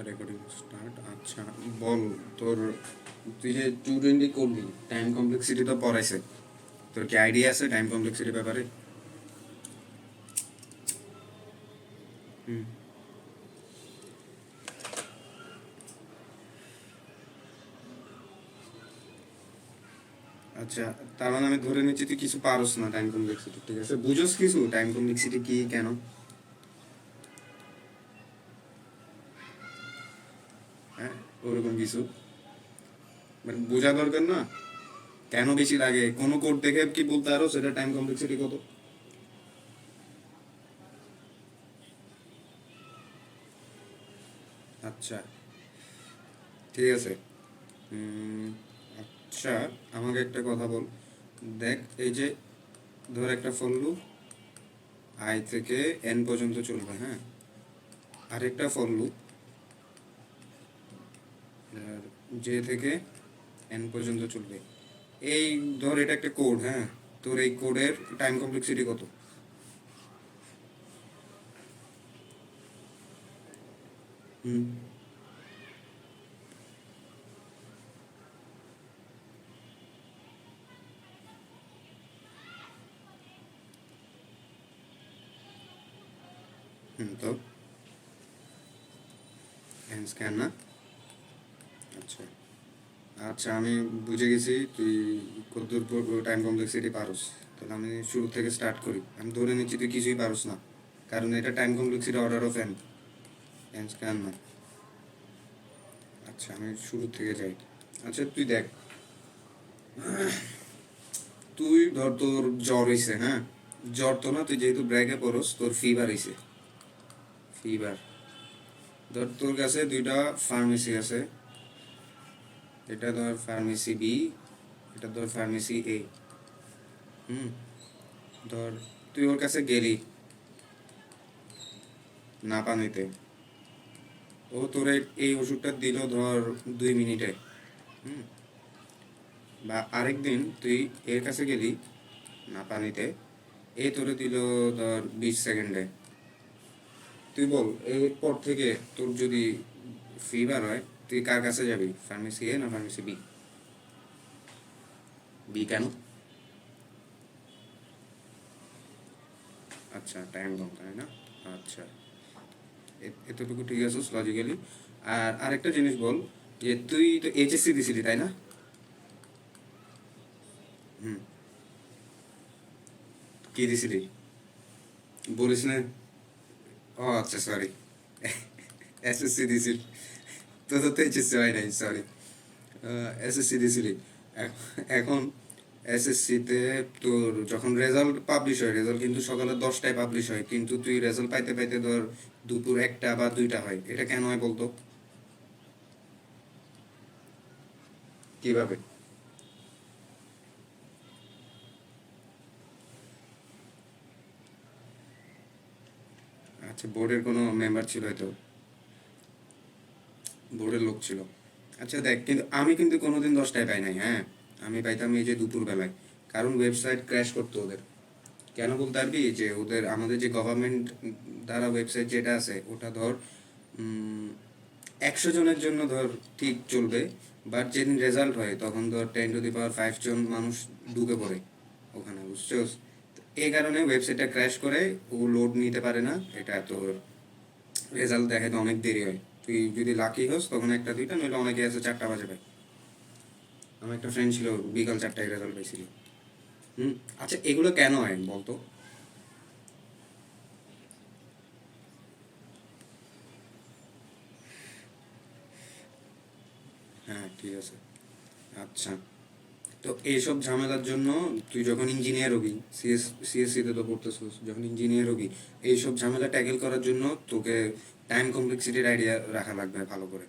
Recording start. আচ্ছা, বল তোর, তুই যে 220 করবি, টাইম কমপ্লেক্সিটি তো পড়াইছে, তোর কি আইডিয়া আছে টাইম কমপ্লেক্সিটির ব্যাপারে? হুম। আচ্ছা, তার মানে আমি ধরে নিচ্ছি তুই কিছু পারস না টাইম কমপ্লেক্সিটি, ঠিক আছে? বুঝোস কিছু টাইম কমপ্লেক্সিটি কি, কেন? হ্যাঁ, ওরকম কিছু মানে বোঝা দরকার না? কেন বেশি লাগে কোনো কোড দেখে কি বলতে পারো সেটা টাইম কমপ্লেক্সিটি কত? আচ্ছা, ঠিক আছে। উম, আচ্ছা, আমাকে একটা কথা বল। দেখ, এই যে ধর একটা ফর লুপ আই থেকে এন পর্যন্ত চলবে, হ্যাঁ? আরেকটা ফর লুপ জে থেকে এন পর্যন্ত চলবে। এই ধর এটা একটা কোড, হ্যাঁ? তোর এই কোডের টাইম কমপ্লেক্সিটি কত? হুম। হুম, তো এন স্ক্যান না? আচ্ছা। আচ্ছা, আমি বুঝে গেছি তুই কতদূর টাইম কমপ্লেক্সিটি পারস। তাহলে আমি শুরু থেকে স্টার্ট করি। আমি ধরে নিচ্ছি তুই কিছুই পারস না, কারণ এটা time complexity order of N, N scan না। আচ্ছা, আমি শুরু থেকে যাই। আচ্ছা, তুই দেখ, তুই ধর তোর জ্বর হইছে, হ্যাঁ? জ্বর তো না, তুই যেহেতু ব্র্যাকে পড়স তোর ফিভার হইছে। ফিভার। ধর তোর কাছে দুইটা ফার্মেসি আছে, এটা ধর ফার্মেসি বি, এটা ধর ফার্মেসি এ। হুম। ধর তুই ওর কাছে গেলি না পানিতে, ও তোর এই ওষুধটা দিল ধর 2 মিনিটে। হুম। বা আরেক দিন তুই এর কাছে গেলি না পানিতে, এ তোরে দিল ধর 20 সেকেন্ডে। তুই বল, এরপর থেকে তোর যদি ফিভার হয় তুই কার কাছে যাবি, ফার্মেসি এ না ফার্মেসি বি? বি কেন? আচ্ছা, টাইম কম, তাই না? আচ্ছা, এতটুকু ঠিক আছে লজিক্যালি। আর আরেকটা জিনিস বল, যে তুই তো এইচএসসি দিছিলি তাই না? হুম। কি দিছিলি বলিস না? ও আচ্ছা, সরি। এসএসসি দিছিলি? তো এইচএসসি হয় নাই, সরি। এসএসসি দিছিলি। এখন এসএসসিতে তোর যখন রেজাল্ট পাবলিশ হয়, রেজাল্ট কিন্তু সকালে 10টায় পাবলিশ হয়, কিন্তু তুই রেজাল্ট পাইতে পাইতে ধর দুপুর 1টা বা 2টা হয়, এটা কেন হয় বলতো? কিভাবে? আচ্ছা, বোর্ডের কোনো মেম্বার ছিল হয়তো, বোর্ডের লোক ছিল। আচ্ছা দেখ, কিন্তু আমি কিন্তু কোনোদিন 10টায় পাই নাই, হ্যাঁ? আমি পাইতাম এই যে দুপুর বেলায়, কারণ ওয়েবসাইট ক্র্যাশ করতো ওদের। কেন বলতে পারবি? যে ওদের আমাদের যে গভর্নমেন্ট দ্বারা ওয়েবসাইট যেটা আছে ওটা ধর 100 জনের জন্য ধর ঠিক চলবে, বাট যেদিন রেজাল্ট হয় তখন ধর 10⁵জন মানুষ ঢুকে পড়ে ওখানে, বুঝছোস? তো এই কারণে ওয়েবসাইটটা ক্র্যাশ করে, ও লোড নিতে পারে না, এটা তোর রেজাল্ট দেখাতে অনেক দেরি হয়। তুই যদি লাকি হোস তখন 1টা 2টা, নইলে অনেকে আছে 4টা বাজে পায়। আমার একটা ফ্রেন্ড ছিল বিকাল 4টায় রেজাল্ট পাইছিল। হুম। আচ্ছা, এগুলো কেন হয় বলতো? হ্যাঁ, ঠিক আছে। আচ্ছা, তো এইসব ঝামেলার জন্য তুই যখন ইঞ্জিনিয়ার হবি, সিএসসিতে তো পড়তেছিস, যখন ইঞ্জিনিয়ার হবি এইসব ঝামেলা ট্যাকেল করার জন্য তোকে টাইম কমপ্লেক্সিটির আইডিয়া রাখা লাগবে ভালো করে।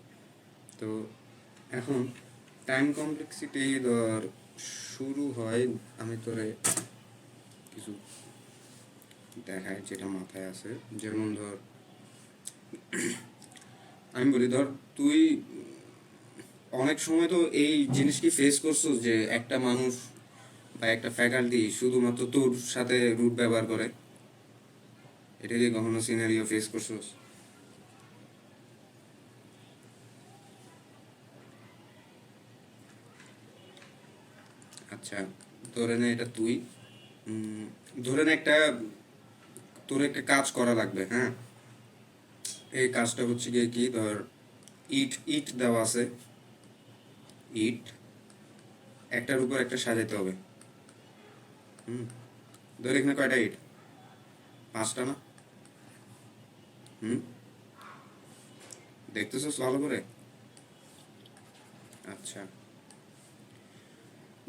তো এখন টাইম কমপ্লেক্সিটি ধর শুরু হয়, আমি তোরে কিছু দেখাই যেটা মাথায় আছে। যেমন ধর, আমি বলি ধর, তুই অনেক সময় তো এই জিনিস কি ফেস করছিস যে একটা মানুষ বা একটা ফ্যাকাল্টি শুধুমাত্র তোর সাথে রুট ব্যবহার করে? এটা কি কখনো সিনারিও ফেস করছিস? আচ্ছা, ধরে নে এটা তুই, ধরে নে একটা, তোর একটা কাজ করা লাগবে, হ্যাঁ। এই কাজটা হচ্ছে গিয়ে কি, ধর ইট ইট দেওয়া আছে, ইট একটার উপর একটা সাজাইতে হবে। হুম, ধর এখানে কয়টা ইট, 5টা না? হুম, দেখতেছস ভালো করে? আচ্ছা,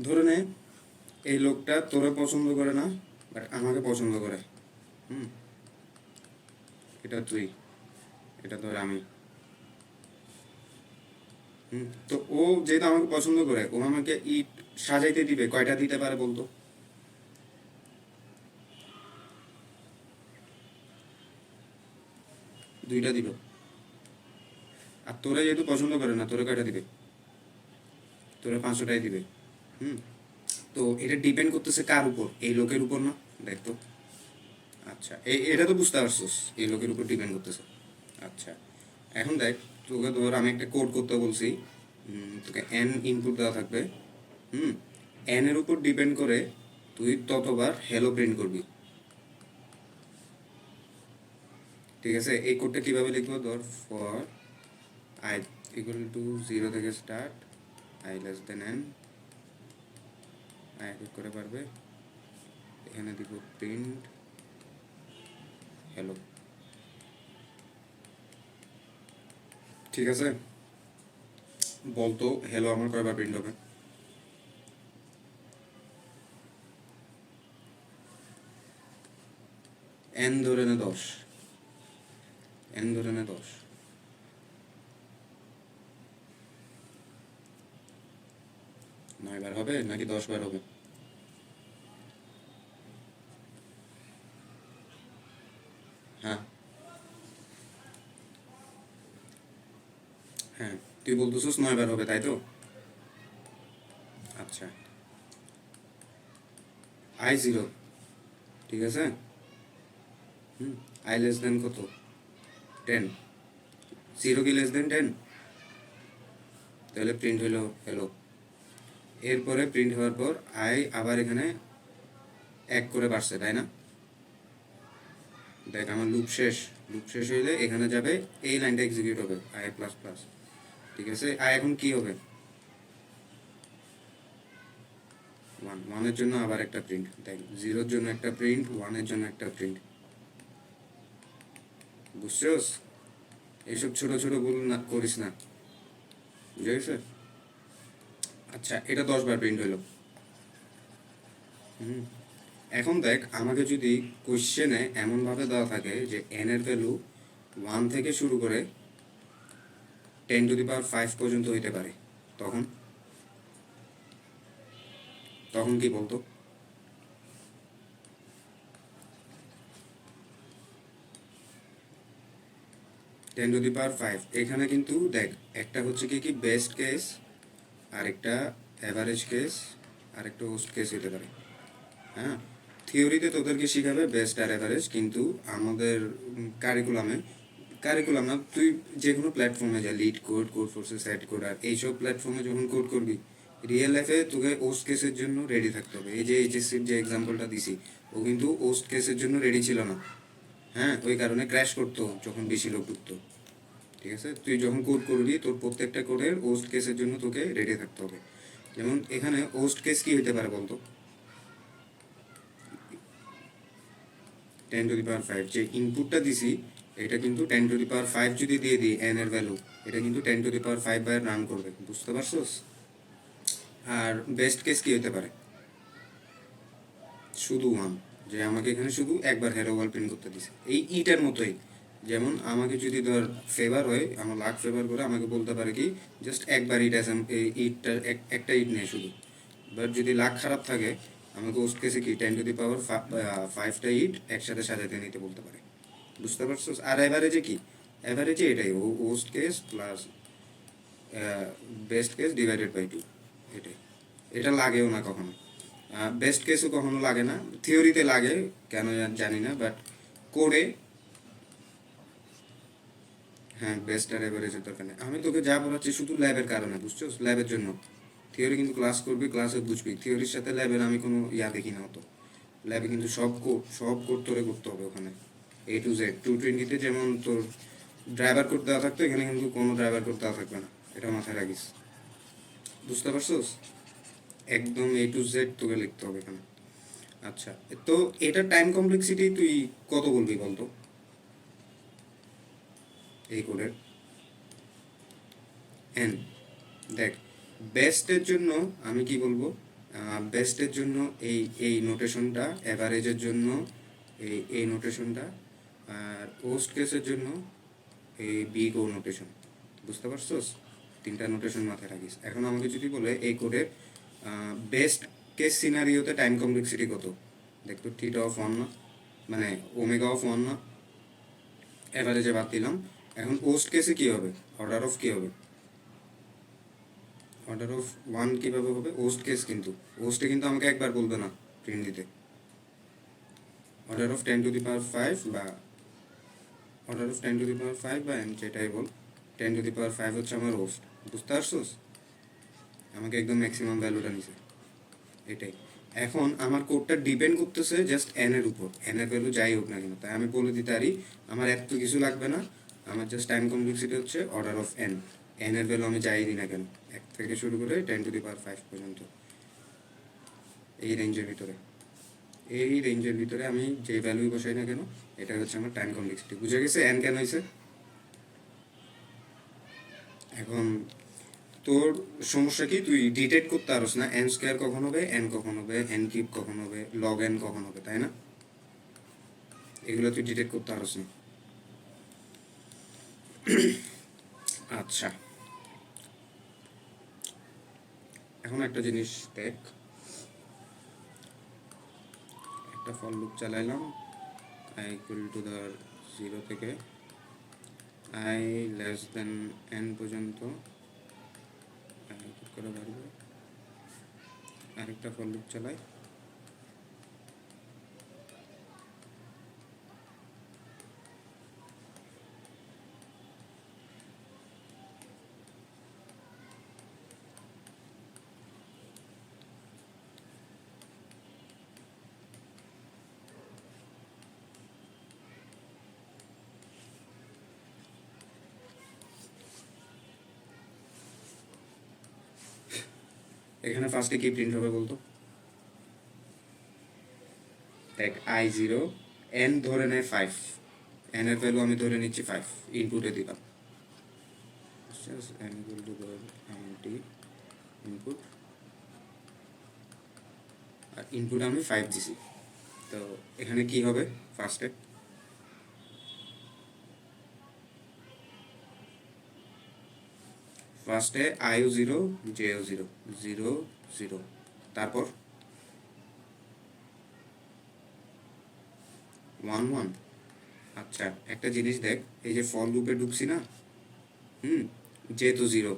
ধরে নে এই লোকটা তোরে পছন্দ করে না, বাট আমাকে পছন্দ করে। হুম, এটা তুই, এটা ধর আমি। তো ও যেহেতু আমাকে পছন্দ করে, ও আমাকে ইট সাজাইতে দিবে, কয়টা দিতে পারে বলতো? 2টা দিবে। আর তোরা যেহেতু পছন্দ করে না, তোরা কয়টা দিবে? তোরা 500টাই দিবে। হুম, তো এটা ডিপেন্ড করতেছে কার উপর, এই লোকের উপর না? দেখ তো। আচ্ছা, এটা তো বুঝতে পারছিস, এই লোকের উপর ডিপেন্ড করতেছে। আচ্ছা, এখন দেখ, তোকে ধর আমি একটা কোড করতে বলছি, তোকে এন ইনপুট দেওয়া থাকবে। হুম, এন এর উপর ডিপেন্ড করে তুই ততবার হ্যালো প্রিন্ট করবি। ঠিক আছে, এই কোডটা কিভাবে লিখবো, ধর ফর আই ইকুয়াল টু 0 থেকে start, I less than n, I এক করে পারবে, এখানে দিব প্রিন্ট হ্যালো। ঠিক আছে, বলতো হ্যালো আমার কয়বার প্রিন্ট হবে? এন ধরে নে 10, এন ধরে নে 10। 9বার হবে নাকি 10বার হবে? হ্যাঁ, হ্যাঁ, তুই বলতেছিস 9বার হবে, তাই তো? আচ্ছা, I0, ঠিক আছে। আই লেস দেন কত, 10, 0 কি লেস দেন 10? তাহলে প্রিন্ট হলো হ্যালো। এরপরে প্রিন্ট হওয়ার পর আই আবার এখানে 1 করে বাড়ছে, তাই না? দেখ আমার লুপ শেষ, লুপ শেষ হইলে এখানে যাবে, এই লাইনটা এক্সিকিউট হবে, আই প্লাস প্লাস। ঠিক আছে, আই এখন কি হবে, 1, 1-এর জন্য আবার একটা প্রিন্ট, দেখ 0-এর জন্য একটা প্রিন্ট, 1-এর জন্য একটা প্রিন্ট। বুঝছস? এইসব ছোট ছোট ভুল না করিস না, বুঝে গেছে? আচ্ছা, এটা 10বার প্রিন্ট হইলো। এখন দেখ, আমাকে যদি কোশ্চেনে এমনভাবে দেওয়া থাকে যে এন এর ভ্যালু 1 থেকে শুরু করে 10⁵ পর্যন্ত হইতে পারে, তখন তখন কি বলতো? 10⁵, এখানে কিন্তু দেখ, একটা হচ্ছে কি কি বেস্ট কেস, আরেকটা অ্যাভারেজ কেস, আরেকটা হোস্ট কেস হতে পারে। হ্যাঁ, থিওরিতে তোদেরকে শেখাবে বেস্ট আর অ্যাভারেজ, কিন্তু আমাদের কারিকুলামে, কারিকুলাম না, তুই যে কোনো প্ল্যাটফর্মে যা, লিড কোড, কোড ফোর্সে, সেট কোড, আর এইসব প্ল্যাটফর্মে যখন কোড করবি, রিয়েল লাইফে তোকে ওস্ট কেসের জন্য রেডি থাকতে হবে। এই যে এইচএসসির যে এক্সাম্পলটা দিছি, ও কিন্তু ওস্ট কেসের জন্য রেডি ছিল না। হ্যাঁ, ওই কারণে ক্র্যাশ করতো যখন বেশি লোক ঢুকতো। ঠিক আছে, তুই যখন কোড করবি, তোর প্রত্যেকটা কোডের ওস্ট কেসের জন্য তোকে রেডি থাকতে হবে। যেমন এখানে ওস্ট কেস কি হতে পারে বলতো? 10⁵, যে ইনপুটটা দিছি, এটা কিন্তু 10⁵ যদি দিয়ে দিই এন এর ভ্যালু, এটা কিন্তু 10⁵ বার রান করবে, বুঝতে পারছোস? আর বেস্ট কেস কি হতে পারে? শুধু 1, যে আমাকে এখানে শুধু একবার হ্যালো ওয়ার্ল্ড প্রিন্ট করতে দিছে, এই ইটের মতোই। যেমন আমাকে যদি ধর ফেভার হয়, আমার লাখ ফেভার করে আমাকে বলতে পারে কি, জাস্ট একবার ইট আছে, এই ইটটা একটা ইট নেই শুধু। বাট যদি লাখ খারাপ থাকে, আমাকে ওস্ট কেসে কি 10⁵ ইট একসাথে সাজাতে নিতে বলতে পারে, বুঝতে পারছো? আর অ্যাভারেজে কি, অ্যাভারেজে এটাই, worst case plus best case divided by 2, এটাই। এটা লাগেও না কখনো, বেস্ট কেসও কখনো লাগে না, থিওরিতে লাগে কেন জানি না, বাট কোডে। হ্যাঁ, বেস্ট আর অ্যাভারেজের দরকার নেই, আমি তোকে যা বলাচ্ছি শুধু ল্যাবের কারণে, বুঝছো, ল্যাবের জন্য। থিওরি কিন্তু ক্লাস করবি, ক্লাসে বুঝবি। থিওরির সাথে ল্যাবের আমি কোনো দেখি না অত। ল্যাবে কিন্তু সব কোড তোরে করতে হবে ওখানে, A to Z। 220-তে যেমন তোর ড্রাইভার কোড দেওয়া থাকতো, এখানে কিন্তু কোনো ড্রাইভার কোড দেওয়া থাকবে না, এটা মাথায় রাখিস। বুঝতে পারছোস? একদম A to Z তোকে লিখতে হবে এখানে। আচ্ছা, তো এটা টাইম কমপ্লেক্সিটি তুই কত বলবি বলতো এই কোডের? এন। দেখ, বেস্টের জন্য আমি কি বলবো, বেস্টের জন্য এই নোটেশনটা, অ্যাভারেজের জন্য এই নোটেশনটা, আর ওস্ট কেসের জন্য এই বিগ ও নোটেশন। বুঝতে পারছোস? 3টা নোটেশন মাথায় রাখিস। এখন আমাকে যদি বলে এই কোডের বেস্ট কেস সিনারিওতে টাইম কমপ্লেক্সিটি কত, দেখতো থিটা অফ 1 না, মানে ওমেগা অফ 1 না, অ্যাভারেজে বাদ দিলাম। এখন ওস্ট কেসে কী হবে, অর্ডার অফ কী হবে, অর্ডার অফ 1 কীভাবে হবে? ওস্ট কেস কিন্তু, ওস্টে কিন্তু আমাকে একবার বলবে না প্রিন্ট দিতে। অর্ডার অফ 10⁵ বা অর্ডার অফ 10⁵ বা এন যেটাই বল, 10⁵ হচ্ছে আমার ওস্ট। বুঝতে পারছোস? আমাকে একদম ম্যাক্সিমাম ভ্যালুটা নিছে, এটাই। এখন আমার কোডটা ডিপেন্ড করতেছে জাস্ট এন এর উপর, এন এর ভ্যালু যাই হোক না কেন। তাই আমি বলে দিতে পারি আমার এত কিছু লাগবে না, আমার জাস্ট টাইম কমপ্লেক্সিটি হচ্ছে অর্ডার অফ এন। এন এর ভ্যালু আমি যাই দিই না কেন, 1 থেকে শুরু করে 10⁵ পর্যন্ত, এই রেঞ্জের ভিতরে আমি যে ভ্যালুই বসাই না কেন, এটা হচ্ছে আমার টাইম কমপ্লেক্সিটি। বুঝে গেছে এন কেন হয়েছে? এখন তোর সমস্যা কি, তুই ডিটেক্ট করতে পারস না এন স্কোয়ার কখন হবে, এন কখন হবে, এন কিউব কখন হবে, লগ এন কখন হবে, তাই না? এগুলো তুই ডিটেক্ট করতে পারস না। আচ্ছা, এখন একটা জিনিস দেখ, একটা ফর লুপ চালাইলাম, i = ধর 0 থেকে i n পর্যন্ত করে বাড়বে। আরেকটা ফর লুপ চালাই, এখানে ফার্স্টে কি প্রিন্ট হবে বলতো? দেখ i0, n ধরে নেয় 5, n এর ভ্যালু আমি ধরে নিচ্ছি 5, ইনপুটে দিলাম n nt ইনপুট, আর ইনপুট আমি 5 দিছি। তো এখানে কি হবে ফার্স্টে? ফার্স্টে iও 0, jও 0, 0 0, তারপর 1 1। আচ্ছা, একটা জিনিস দেখ, এই যে ফর লুপে ঢুকছি না, জে তো 0,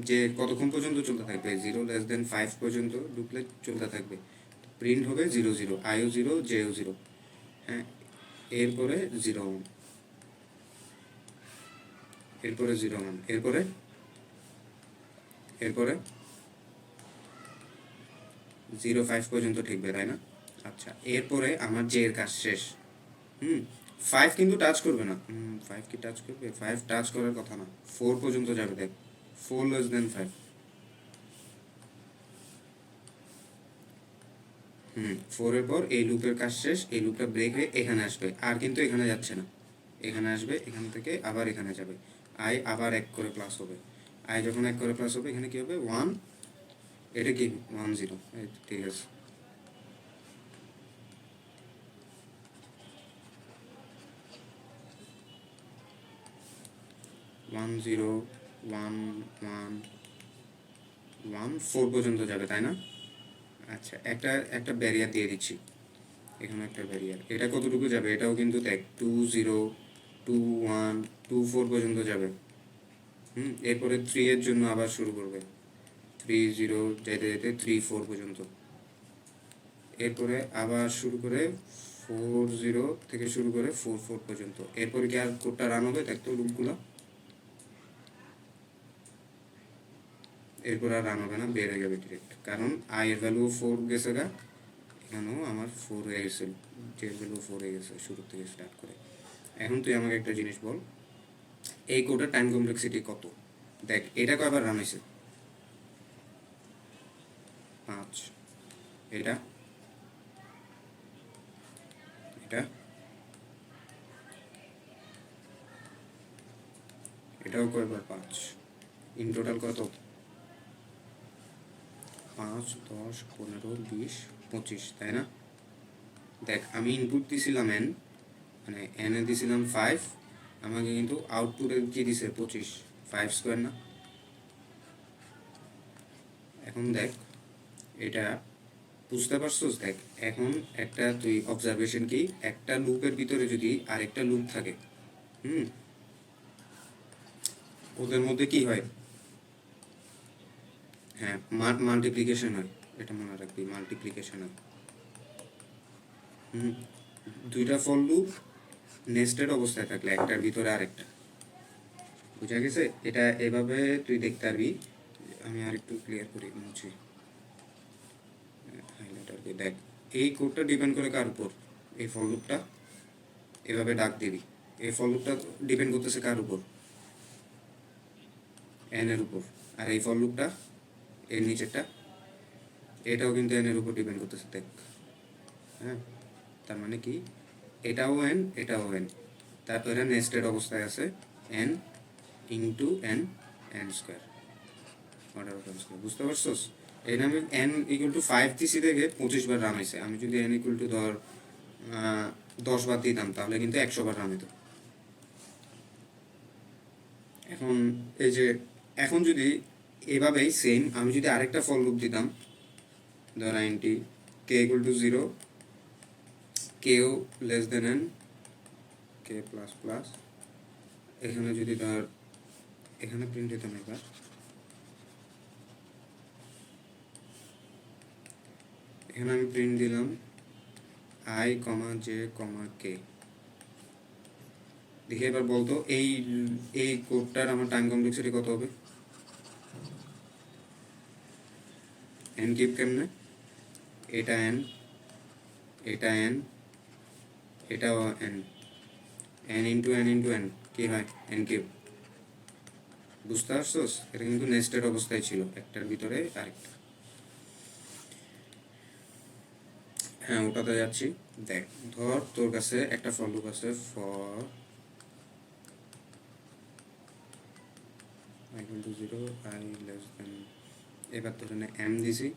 যে কতক্ষণ পর্যন্ত চলতে থাকবে, 0 <5 পর্যন্ত ঢুকলে চলতে থাকবে, প্রিন্ট হবে 0 0, আইও 0, জেও 0, হ্যাঁ। এরপরে 0 1, এরপরে 0 1, এরপরে 0 5 পর্যন্ত ঠিকবে, তাই না? আচ্ছা, এরপরে আমার জে এর কাজ শেষ। 5 কিন্তু টাচ করবে না, 5 কি টাচ করবে? 5 টাচ করার কথা না, 4 পর্যন্ত যাবে। দেখ 4 <5, 4 এর পর এই লুপের কাজ শেষ, এই লুপটা ব্রেক হয়ে এখানে আসবে, আর কিন্তু এখানে যাচ্ছে না, এখানে আসবে, এখান থেকে আবার এখানে যাবে, আই আবার 1 করে প্লাস হবে, আই যখন 1 করে প্লাস হবে এখানে কি হবে 1, এটা কি 1 0, ঠিক আছে। ওয়ান জিরো, 1 1 1 4 পর্যন্ত যাবে, তাই না? আচ্ছা, একটা ব্যারিয়ার দিয়ে দিচ্ছি, এখানে একটা ব্যারিয়ার, এটা কতটুকু যাবে? এটাও কিন্তু দেখ 2 0 2 1 2 4 পর্যন্ত যাবে। এরপরে 3 এর জন্য আবার শুরু করবে, 3 0 যেতে যেতে 3 4 পর্যন্ত, এরপরে আবার শুরু করে 4 0 থেকে শুরু করে 4 4 পর্যন্ত। এরপরে কি আর কোডটা রান হবে? দেখতো লুপগুলো এরপর আর রান হবে না, বের হয়ে যাবে ডিরেক্ট, কারণ আই এর ভ্যালু 4 গেছে গা, এখানেও আমার 4 হয়ে গেছে, জে এর ভ্যালু 4 হয়ে গেছে শুরু থেকে স্টার্ট করে। এখন তুই আমাকে একটা জিনিস বল, এই কোডের টাইম কমপ্লেক্সিটি কত? দেখ এটা কয়বার রান হয়েছে? 5। এটা এটা এটাও কয়বার? 5। ইন টোটাল কত? 5, 10, 15, 20, 25, তাই না? দেখ আমি ইনপুট দিছিলাম n, মানে n এ দিছিলাম 5, আমাকে কিন্তু আউটপুটে কি দিছে? 25, 5 স্কোয়ার না? এখন দেখ এটা বুঝতে পারছস? দেখ এখন একটা তুই অবজারভেশন কি, একটা লুপের ভিতরে যদি আরেকটা লুপ থাকে, ওদের মধ্যে কি হয়? হ্যাঁ, মাল্টিপ্লিকেশন হয়, এটা মনে রাখবি, মাল্টিপ্লিকেশন হয়। দুইটা ফল লুপ নেস্টেড অবস্থায় থাকলে একটার ভিতরে আরেকটা, বুঝা গেছে? এটা এভাবে তুই দেখতে পারবি। আমি আর একটু ক্লিয়ার করি, মুছি হাইলাইটারকে। দেখ এই কোডটা ডিপেন্ড করে কার উপর? এই ফল লুপটা এভাবে ডাক দিবি, এই ফল লুপটা ডিপেন্ড করতেছে কার উপর? এন এর উপর। আর এই ফল লুপটা এর নিচেরটা, এটাও কিন্তু এন এর উপর ডিপেন্ড করতেছে। দেখ হ্যাঁ, তার মানে কি এটাও এন, এটাও এন, তারপরে নেস্টেড অবস্থায় আছে N into N, N square, order of N square. বুঝতে পারছস? এখানে আমি এন ইকুয়াল টু 5 দিছি দেখে 25 বার রান হয়েছে। আমি যদি এন ইকুয়াল টু ধর 10 বার দিতাম তাহলে কিন্তু 100 বার রান হতো। এখন এই যে এখন যদি এভাবেই সেম আমি যদি আরেকটা ফল লুপ দিতাম, ধর আইনটি কে ইকুয়াল টু 0, কেও less than n, k plus plus, এখানে যদি ধর এখানে প্রিন্ট হতো না, এবার এখানে আমি প্রিন্ট দিলাম আই কমা জে কমা কে। দেখি এবার বলতো এই কোডটার আমার টাইম কমপ্লেক্সিটি কত হবে? এন কিউব কেমনে? এটা এন, এটা এন, এটাও N, N into N into N কি হয়? N cube. বুঝতে পারছোস? এটা কিন্তু নেস্টেড অবস্থায় ছিল, একটার ভিতরে আরেকটা। হ্যাঁ, ওটাতে যাচ্ছি। দেখ ধর তোর কাছে একটা ফর লুপ আছে, for i equal to 0, i less than, এবার ধরে নে m দিছি।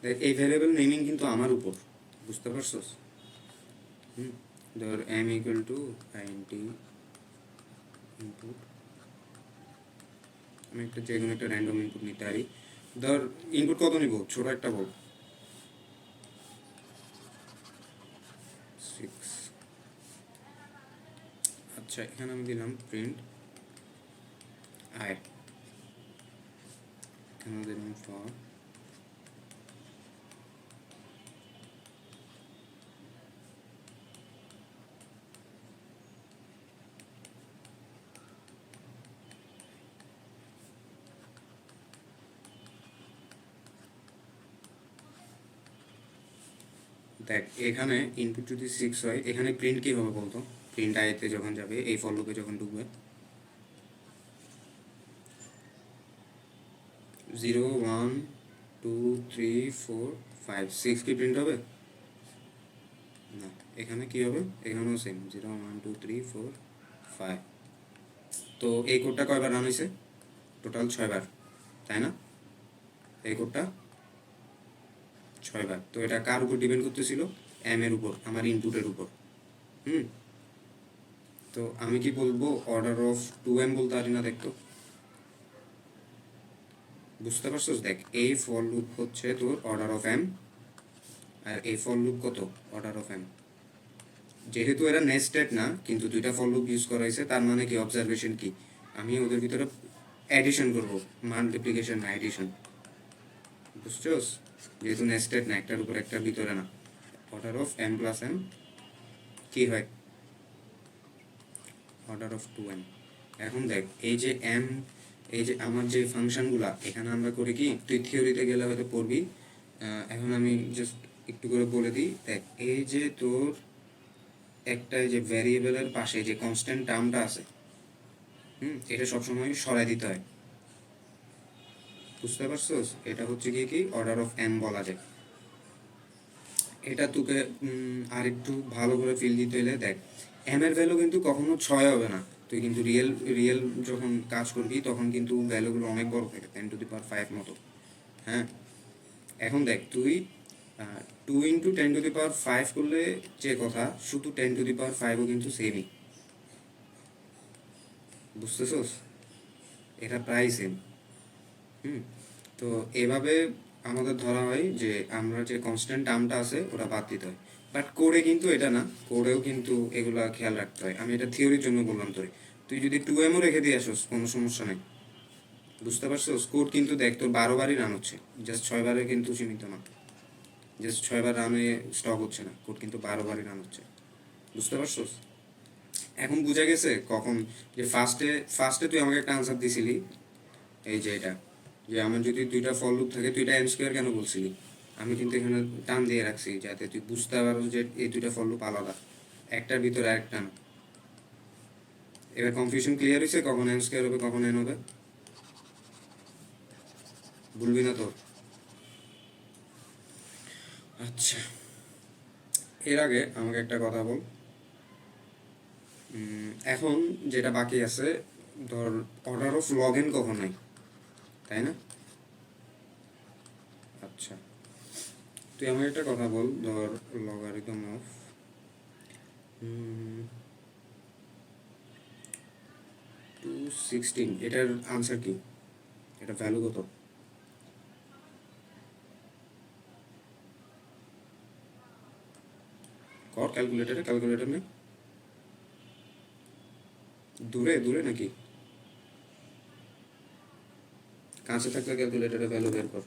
দেখ এই ভ্যারিয়েবল নেমিং কিন্তু আমার উপর, বুঝতে পারছোস? ধর m equal to int input, আমি একটা যে কোনো একটা র্যান্ডম ইনপুট নিতে পারি। ধর ইনপুট কত নিব? ছোট একটা বল, 6। আচ্ছা এখানে আমি দিলাম প্রিন্ট আই, এখানে দিলাম ফর দেখ এখানে ইনপুট যদি 6 হয়, এখানে প্রিন্ট কি হবে বলতো? প্রিন্ট আইতে যখন যাবে, এই ফর লুপে যখন ঢুকবে, 0, 1, 2, 3, 4, 5, 6 কি প্রিন্ট হবে? না, এখানে কি হবে? এখানেও সেম 0, 1, 2, 3, 4, 5। তো এই কোডটা কয়বার রান হয়েছে? টোটাল 6 বার, তাই না? এই কোডটা 6 বার। তো এটা কার উপর ডিপেন্ড করতেছিল? এম এর উপর, আমার ইনপুটের উপর। তো আমি কি বলবো অর্ডার অফ 2m বলতে পারি না? দেখতো, বুঝতে পারছোস? দেখ এই ফর লুপ হচ্ছে তোর অর্ডার অফ m, আর এই ফর লুপ কত? Order of m। যেহেতু এরা নেস্টেড না, কিন্তু দুইটা ফর লুপ ইউজ করা হয়েছে, তার মানে কি অবজারভেশন কি, আমি ওদের ভিতরে অ্যাডিশন করবো, মাল্টিপ্লিকেশন না অ্যাডিশন। বুঝছোস? যেহেতু নেস্টেড না, একটার উপর একটার ভিতরে না, order of m plus m কি হয়? Order of 2m। এখন দেখ এই যে m এই যে আমার যে ফাংশনগুলা এখানে আমরা করি কি, তুই থিওরিতে গেলে হয়তো পড়বি, এখন আমি জাস্ট একটু করে বলে দিই। দেখ, এই যে তোর একটা যে ভ্যারিয়েবলের পাশে যে কনস্ট্যান্ট টার্মটা আছে, এটা সবসময় সরাই দিতে হয়, বুঝতে পারছোস? এটা হচ্ছে গিয়ে কি অর্ডার অফ এন বলা যায়। এটা তোকে আর একটু ভালো করে ফিল দিতে হলে দেখ, এম এর ভ্যালু কিন্তু কখনো 6 হবে না। তুই কিন্তু রিয়েল রিয়েল যখন কাজ করবি তখন কিন্তু ভ্যালুগুলো অনেক বড় থাকে, 10⁵ মতো। হ্যাঁ, এখন দেখ তুই 2 × 10⁵ করলে যে কথা, শুধু 10⁵ও কিন্তু সেমই, বুঝতেছোস? এটা প্রায় সেম। তো এভাবে আমাদের ধরা হয় যে আমরা যে কনস্ট্যান্ট টার্মটা আছে ওটা বাদ দিতে হয়। বাট কোডে কিন্তু এটা না, কোডেও কিন্তু এগুলা খেয়াল রাখতে হয়। আমি এটা থিওরির জন্য বললাম তোরে। তুই যদি 2m রেখে দিয়ে আসোস কোনো সমস্যা নেই, বুঝতে পারছোস? কোড কিন্তু দেখ তোর 12 বারই রান হচ্ছে, জাস্ট 6 বারে কিন্তু সীমিত না, জাস্ট 6 বার রান হয়ে স্টপ হচ্ছে না, কোড কিন্তু 12 বারই রান হচ্ছে, বুঝতে পারছোস? এখন বুঝা গেছে কখন যে ফার্স্টে তুই আমাকে একটা আনসার দিছিলি, এই যে এটা, যে আমার যদি 2টা ফল লুপ থাকে, তুইটা এন স্কোয়ার কেন বলছিলি? আমি কিন্তু এখানে টান দিয়ে রাখছি যাতে তুই বুঝতে পারো যে এই 2টা ফল লুপ আলাদা, একটার ভিতরে আরেকটা না। এবার কনফিউশন ক্লিয়ার হয়েছে কখন এন স্কোয়ার হবে কখন এন হবে? ভুলবি না তো? আচ্ছা, এর আগে আমাকে একটা কথা বল। এখন যেটা বাকি আছে, ধর অর্ডার অফ লগ এন কখন নাই, তাই না? আচ্ছা, তুই আমাকে একটা কথা বল, ধর লগারিদম অফ 216, এটার আনসার কি? এটা ভ্যালু কত? কর ক্যালকুলেটর নেই, দূরে দূরে নাকি কাছে থাকলে ক্যালকুলেটরে ভ্যালু বের কর।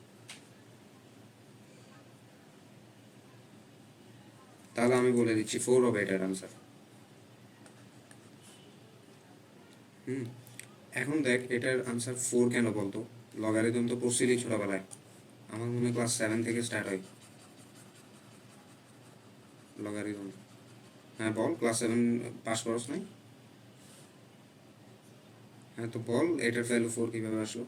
তাহলে আমি বলে দিচ্ছি 4 হবে এটার আনসার। এখন দেখ এটার আনসার 4 কেন বলতো? লগারিদম তো পড়ছিলি ছোটবেলায়, আমার মনে হয় ক্লাস 7 থেকে স্টার্ট হয় লগারিদম। হ্যাঁ বল, ক্লাস 7 পাস করস নাই? হ্যাঁ তো বল, এটার ভ্যালু 4 কীভাবে আসলো?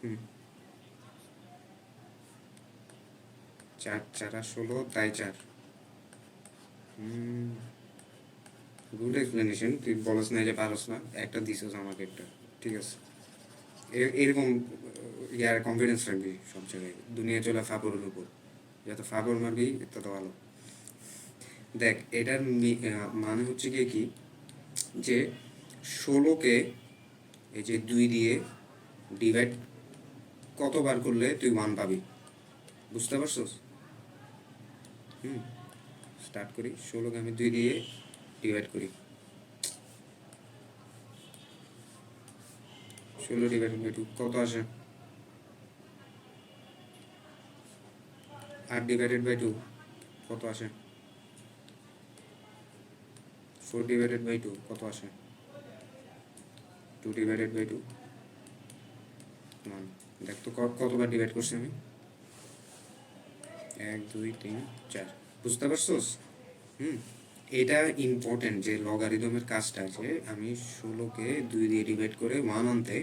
হুম, 4 4 আর 16, তাই 4। গুড এক্সপ্লেনেশন, তুই বলস না যে পারস না, একটা দিছস আমাকে একটা, ঠিক আছে। এরকম ইয়ার কনফিডেন্স রাখবি সব জায়গায়, দুনিয়া চলে ফাপড়ের উপর, যত ফাপড় মারবি তত ভালো। দেখ এটার মানে হচ্ছে গিয়ে কি, যে 16কে এই যে 2 দিয়ে ডিভাইড কতবার করলে তুই 1 পাবি, বুঝতে পারছস? স্টার্ট করি, 16কে আমি 2 দিয়ে ডিভাইড করি, 16 ÷ 2 কত আসে? 8 ÷ 2 কত আসে? 4 ÷ 2 কত আসে? 2 ÷ 2 1। দেখ তো কতবার ডিভাইড করছি আমি? 1 2 3 4, বুঝতে পারছস? এটা ইম্পর্টেন্ট যে লগারিদমের কাজটা আছে, আমি 16কে 2 দিয়ে ডিভাইড করে 1 আনতে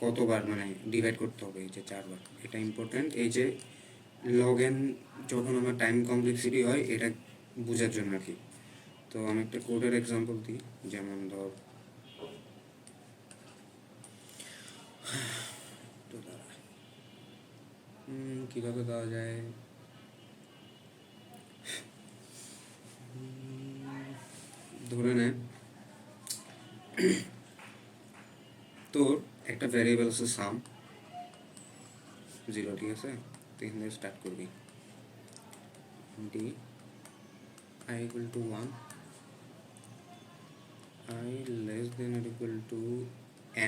কতবার মানে ডিভাইড করতে হবে, এই যে 4 বার। এটা ইম্পর্টেন্ট, এই যে লগ এন যখন আমার টাইম কমপ্লেক্সিটি হয় এটা বোঝার জন্য আর কি। তো আমি একটা কোডের এক্সাম্পল দিই, যেমন ধর কীভাবে দেওয়া যায়, ধরে নে তোর একটা ভ্যারিয়েবল আছে সাম 0, ঠিক আছে? তো এখান থেকে স্টার্ট করবি, D i = 1, i <=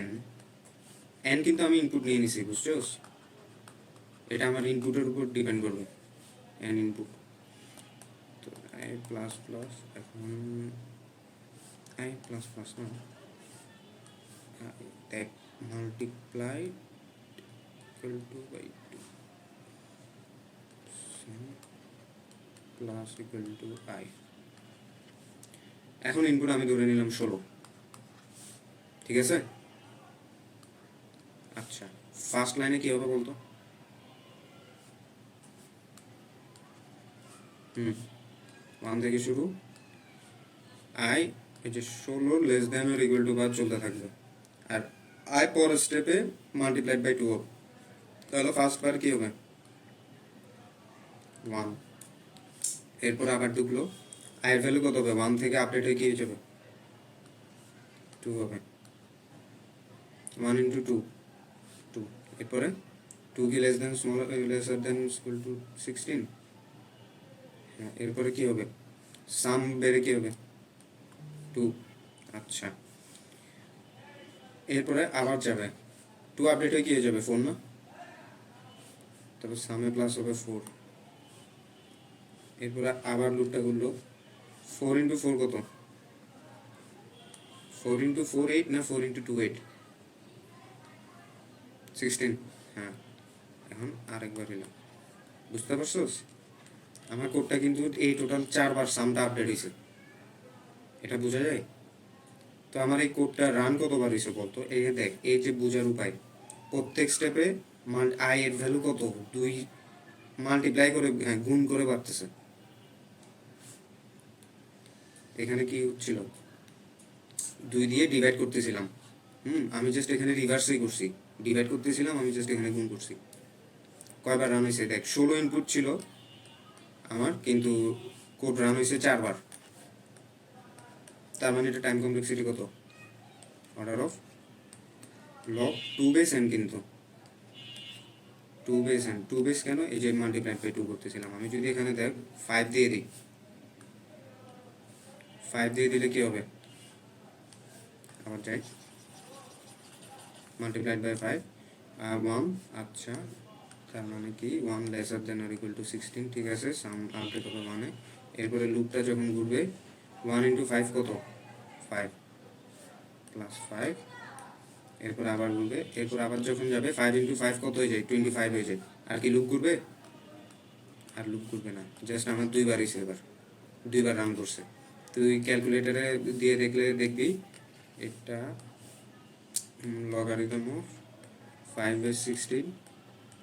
n। n কিন্তু আমি ইনপুট নিয়ে নিছি, বুঝছোস? এটা আমার ইনপুটের উপর ডিপেন্ড করবে, n ইনপুট। তো i++, এখন I plus plus no that multiplied equal to by 2 plus equal to I এখন ইনপুট আমি ধরে নিলাম 16 ঠিক আছে আচ্ছা ফার্স্ট লাইনে কি হবে বলতো 1 থেকে শুরু I এই যে 16 less than or equal to বাদ চলতে থাকবে আর I পরের স্টেপে মাল্টিপ্লাইড বাই 2 হবে তাহলে ফার্স্ট বার কি হবে 1 এরপর আবার ঢুকলো I এর ভ্যালু কত হবে 1 থেকে আপডেট হয়ে কি হয়ে যাবে 2 হবে 1 into 2 2 এরপরে 2 কি less than smaller lesser than equal to 16 হ্যাঁ এরপরে কি হবে সাম বেড়ে কি হবে 2 আচ্ছা এরপরে আবার যাবে 2 আপডেট হয়ে কি হয়ে যাবে 4 না তারপর সামে প্লাস হবে 4 এরপরে আবার লুপটা করলো 4 into 4 কত 4 into 4 8 না 4 into 2 8 16 হ্যাঁ এখন আরেকবার নিলাম বুঝতে পারছোস আমার কোডটা কিন্তু এই টোটাল 4 বার সামটা আপডেট হয়েছে এটা বোঝা যায় তো আমার এই কোডটা রান কতবার হয়েছে বলতো এই দেখ এই যে বোঝার উপায় প্রত্যেক স্টেপে আই এর ভ্যালু কত 2 মাল্টিপ্লাই করে হ্যাঁ গুণ করে বাড়তেছে এখানে কি হচ্ছিল 2 দিয়ে ডিভাইড করতেছিলাম আমি জাস্ট এখানে রিভার্সই করছি ডিভাইড করতেছিলাম আমি জাস্ট এখানে গুণ করছি কয়বার রান হয়েছে দেখ 16 ইনপুট ছিল আমার কিন্তু কোড রান হয়েছে 4 বার তার মানে এটা টাইম কমপ্লেক্সিটি কত order of log 2 base n কিন্তু 2 বেস n 2 বেস কেন এই যে মাল্টিপ্লাই বাই 2 করতেছিলাম আমি যদি এখানে দেখ 5 দিয়ে দিই 5 দিয়ে দিলে কি হবে আবার যাই মাল্টিপ্লাইড বাই 5 আর 1 আচ্ছা তার মানে কি 1 laser than or equal to 16 ঠিক আছে সাম আপডেট হবে মানে এরপরে লুপটা যখন ঘুরবে 1 into 5 কত 5 প্লাস 5 এরপর আবার ঘুরবে এরপর আবার যখন যাবে 5 into 5 কত হয়ে যায় 25 হয়ে যায় আর কি লুপ ঘুরবে আর লুপ ঘুরবে না জাস্ট আমার দুইবার হয়েছে এবার দুইবার রান করছে তুই ক্যালকুলেটরে দিয়ে দেখলে দেখবি এটা logarithm of 5 by 16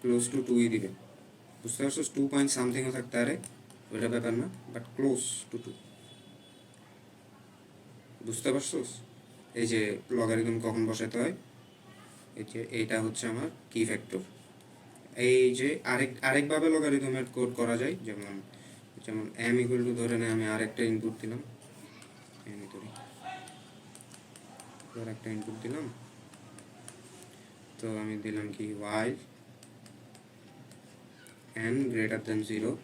close to 2 ই দিবে বুঝতে পারছিস 2 পয়েন্ট সামথিংও থাকতে পারে ওইটা ব্যাপার না বাট ক্লোজ টু 2 বুঝতে পারছিস এই যে লগারিদম কখন বসাতে হয় এই যে এইটা হচ্ছে আমার কি ফ্যাক্টর এই যে আরেকভাবে লগারিদমের কোড করা যায় যেমন m ইকুয়াল টু ধরে নেয় আমি আরেকটা ইনপুট দিলাম একটা ইনপুট দিলাম তো আমি দিলাম কি y n greater than 0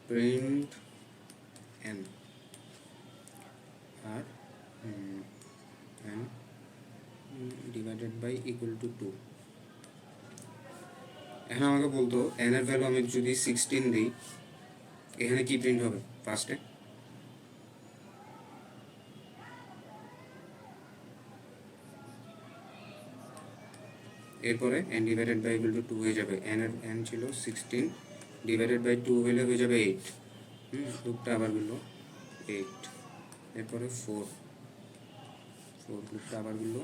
print n R n divided by equal to 2 এখন আমাকে বলতো n এর ভ্যালু আমি যদি 16 দিই এখানে কি প্রিন্ট হবে ফার্স্টে এরপরে n divided by equal to 2 হয়ে যাবে n ছিল 16 ডিভাইডেড বাই 2 হলে হয়ে যাবে 8 লুপটা আবার বললো 8 এরপরে 4 লুপটা আবার বললো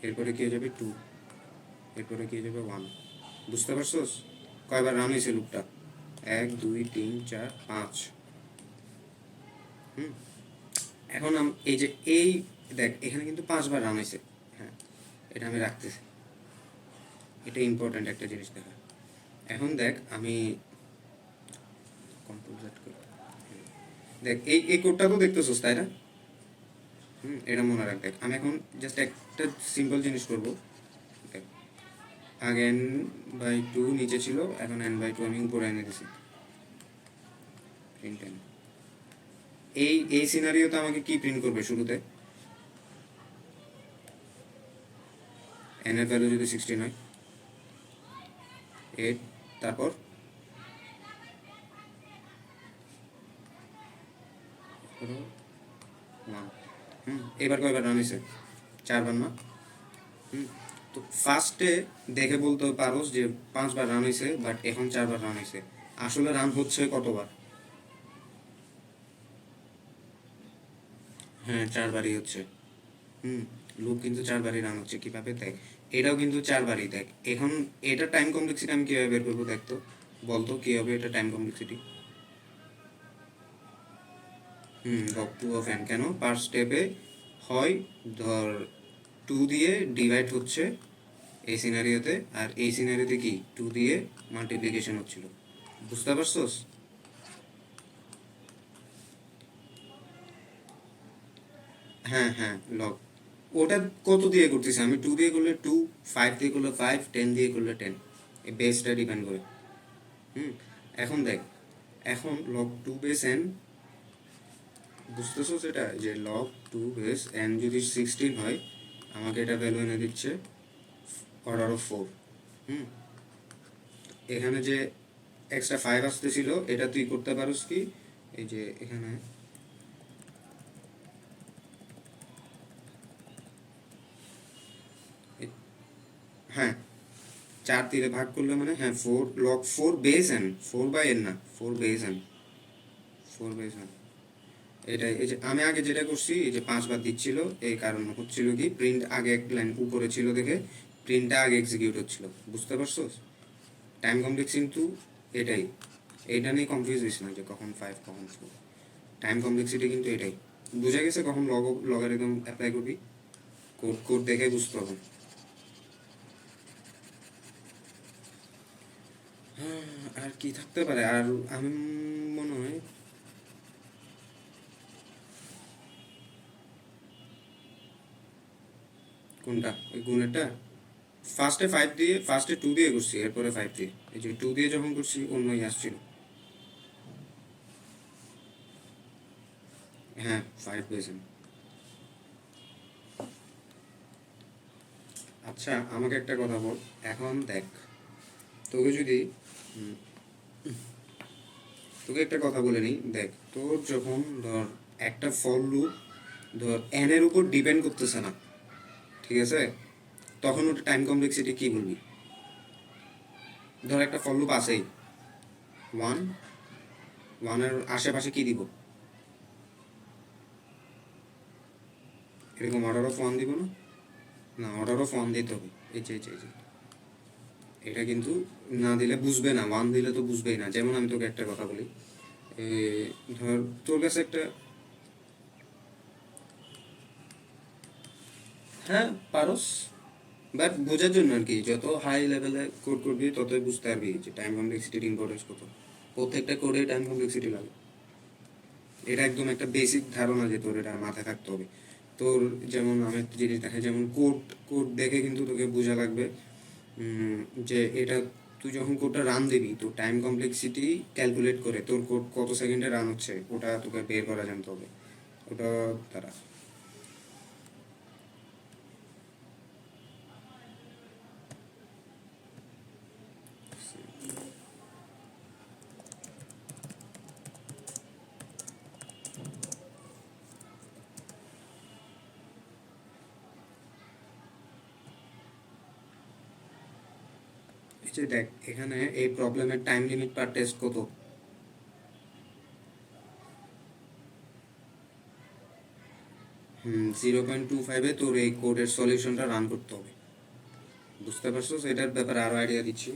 এরপরে কি হয়ে যাবে 2 এরপরে কি হয়ে যাবে 1 বুঝতে পারছোস কয়বার রান হয়েছে লুপটা 1 2 3 4 5 এখন এই যে এই দেখ এখানে কিন্তু 5 বার রান হয়েছে হ্যাঁ এটা আমি রাখতেছি এটা ইম্পর্টেন্ট একটা জিনিস দেখা এখন দেখ আমি কন্ট্রোল জেড করি দেখ এই কোডটা তো দেখতেছস তাই না এটা মনে রাখ দেখ আমি এখন জাস্ট একটা সিম্পল জিনিস করব দেখ আগে n/2 নিচে ছিল এখন n/2 আমি উপরে এনে দিছি প্রিন্ট n এই সিনারিওতে আমাকে কি প্রিন্ট করবে শুরুতে n এর ভ্যালু যদি 16 হয় 8 তারপর ওয়ান। এবার কয়বার রান হয়েছে? 4বার না? তো ফার্স্টে দেখে বলতে পারোস যে 5বার রান হয়েছে, বাট এখন 4বার রান হয়েছে। আসলে রান হচ্ছে কতবার? হ্যাঁ, 4বারই হচ্ছে। লুপ কিন্তু 4বারই রান হচ্ছে, কিভাবে দেখ। এটাও কিন্তু 4বারই দেখ। এখন এটা টাইম কমপ্লেক্সিটি আমি কিভাবে বের করবো দেখ তো, বলতো কি হবে এটা time complexity? Log 2 of n কেন? পার স্টেপে হয় ধর 2 দিয়ে ডিভাইড হচ্ছে এই সিনারিওতে, আর এই সিনারিওতে কি 2 দিয়ে মাল্টিপ্লিকেশন হচ্ছিল। বুঝতে পারছোস? হ্যাঁ হ্যাঁ, লগ। ওটা কত দিয়ে করতেছি আমি? 2 দিয়ে করলে 2, 5 দিয়ে করলে 5, 10 দিয়ে করলে 10। এই বেসটা ডিপেন্ড করে। হুম এখন দেখ, এখন লগ 2 বেস n, বুঝতেছো সেটা, যে লগ 2 বেস n যদি 16 হয়, আমাকে এটা ভ্যালু এনে দিচ্ছে অর্ডার অফ 4। হুম এখানে যে এক্সট্রা 5 আসতেছিল, এটা তুই করতে পারোস কি, এই যে এখানে হ্যাঁ 4 দিয়ে ভাগ করলে মানে হ্যাঁ 4 log 4 base n, 4 by n না, 4 বেস এন, 4 বেস এন। এটাই, এই যে আমি আগে যেটা করছি, এই যে 5বার দিচ্ছিল, এই কারণ হচ্ছিল কি প্রিন্ট আগে এক লাইন উপরে ছিল দেখে প্রিন্টটা আগে এক্সিকিউট হচ্ছিল। বুঝতে পারছো? টাইম কমপ্লেক্স কিন্তু এটাই, এইটা নিয়ে কনফিউজ হইস না যে কখন 5 কখন 4। টাইম কমপ্লেক্সিটি কিন্তু এটাই। বুঝা গেছে কখন লগারিদম অ্যাপ্লাই করবি? কোড কোড দেখে বুঝতে হবে। আর কি থাকতে পারে? আর আমি মনে হয় কোনটা, ওই গুণেরটা। ফার্স্টে 2 দিয়ে করছি, এরপরে 5 দিয়ে। এই যে 2 দিয়ে যখন করছি অন্যই আসছিল। হ্যাঁ 5 পেয়েছেন। আচ্ছা আমাকে একটা কথা বল, এখন দেখ, তোকে যদি তোকে একটা কথা বলে নিই, দেখ তোর যখন ধর একটা ফল লুপ ধর এন এর উপর ডিপেন্ড করতেছে না, ঠিক আছে, তখন ওটা টাইম কমপ্লেক্সিটি কি বলবি? ধর একটা ফল লুপ আছেই, ওয়ান, ওয়ানের আশেপাশে কি দিব? এরকম অর্ডার অফ ওয়ান দিব না? না, অর্ডার অফ ওয়ান দিতে হবে। এই যে এটা কিন্তু না দিলে বুঝবে না, ওয়ান দিলে তো বুঝবেই না। যেমন আমি তোকে একটা কথা বলি, ধর তোর কাছে একটা, হ্যাঁ পারস, বাট বোঝার জন্য আর কি, যত হাই লেভেলে কোড করবি ততই বুঝতে পারবি যে টাইম কমপ্লেক্সিটির ইম্পর্টেন্স কত। প্রত্যেকটা কোডে টাইম কমপ্লেক্সিটি লাগে, এটা একদম একটা বেসিক ধারণা যে তোর এটা মাথায় থাকতে হবে। তোর যেমন আমি একটা জিনিস দেখাই, যেমন কোড কোড দেখে কিন্তু তোকে বোঝা লাগবে যে এটা, তুই যখন কোডটা রান দিবি তো টাইম কমপ্লেক্সিটি ক্যালকুলেট করে তোর কোড কত সেকেন্ডে রান হচ্ছে ওটা তোকে বের করা জানতে হবে। ওটা তারা এই যে দেখ এখানে এই প্রবলেমের টাইম লিমিট পার টেস্ট কত? 0.25-এ তোর এই কোডের সলিউশনটা রান করতে হবে। বুঝতে পারছো? এটার ব্যাপারে আরও আইডিয়া দিচ্ছি।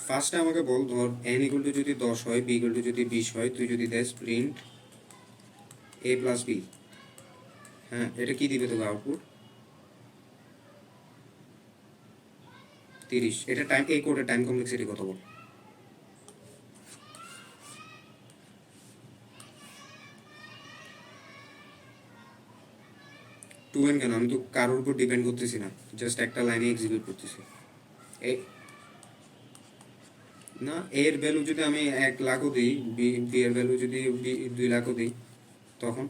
ফার্স্টে আমাকে বল, ধর এন ইকুয়াল টু যদি 10 হয়, বি ইকুয়াল টু যদি 20 হয়, তুই যদি দেস প্রিন্ট এ প্লাস বি, হ্যাঁ এটা কি দিবে তোকে আউটপুট? 30। এটা টাইম, এই কোডের টাইম কমপ্লেক্সিটি কত বল? 2n কেন? আমি তো কারোর উপর ডিপেন্ড করতেছি না, জাস্ট একটা লাইনে এক্সিকিউট করতেছি। এই না, এর ভ্যালু যদি আমি 1,00,000ও দিই, বি এর ভ্যালু যদি 2,00,000ও দিই, তখন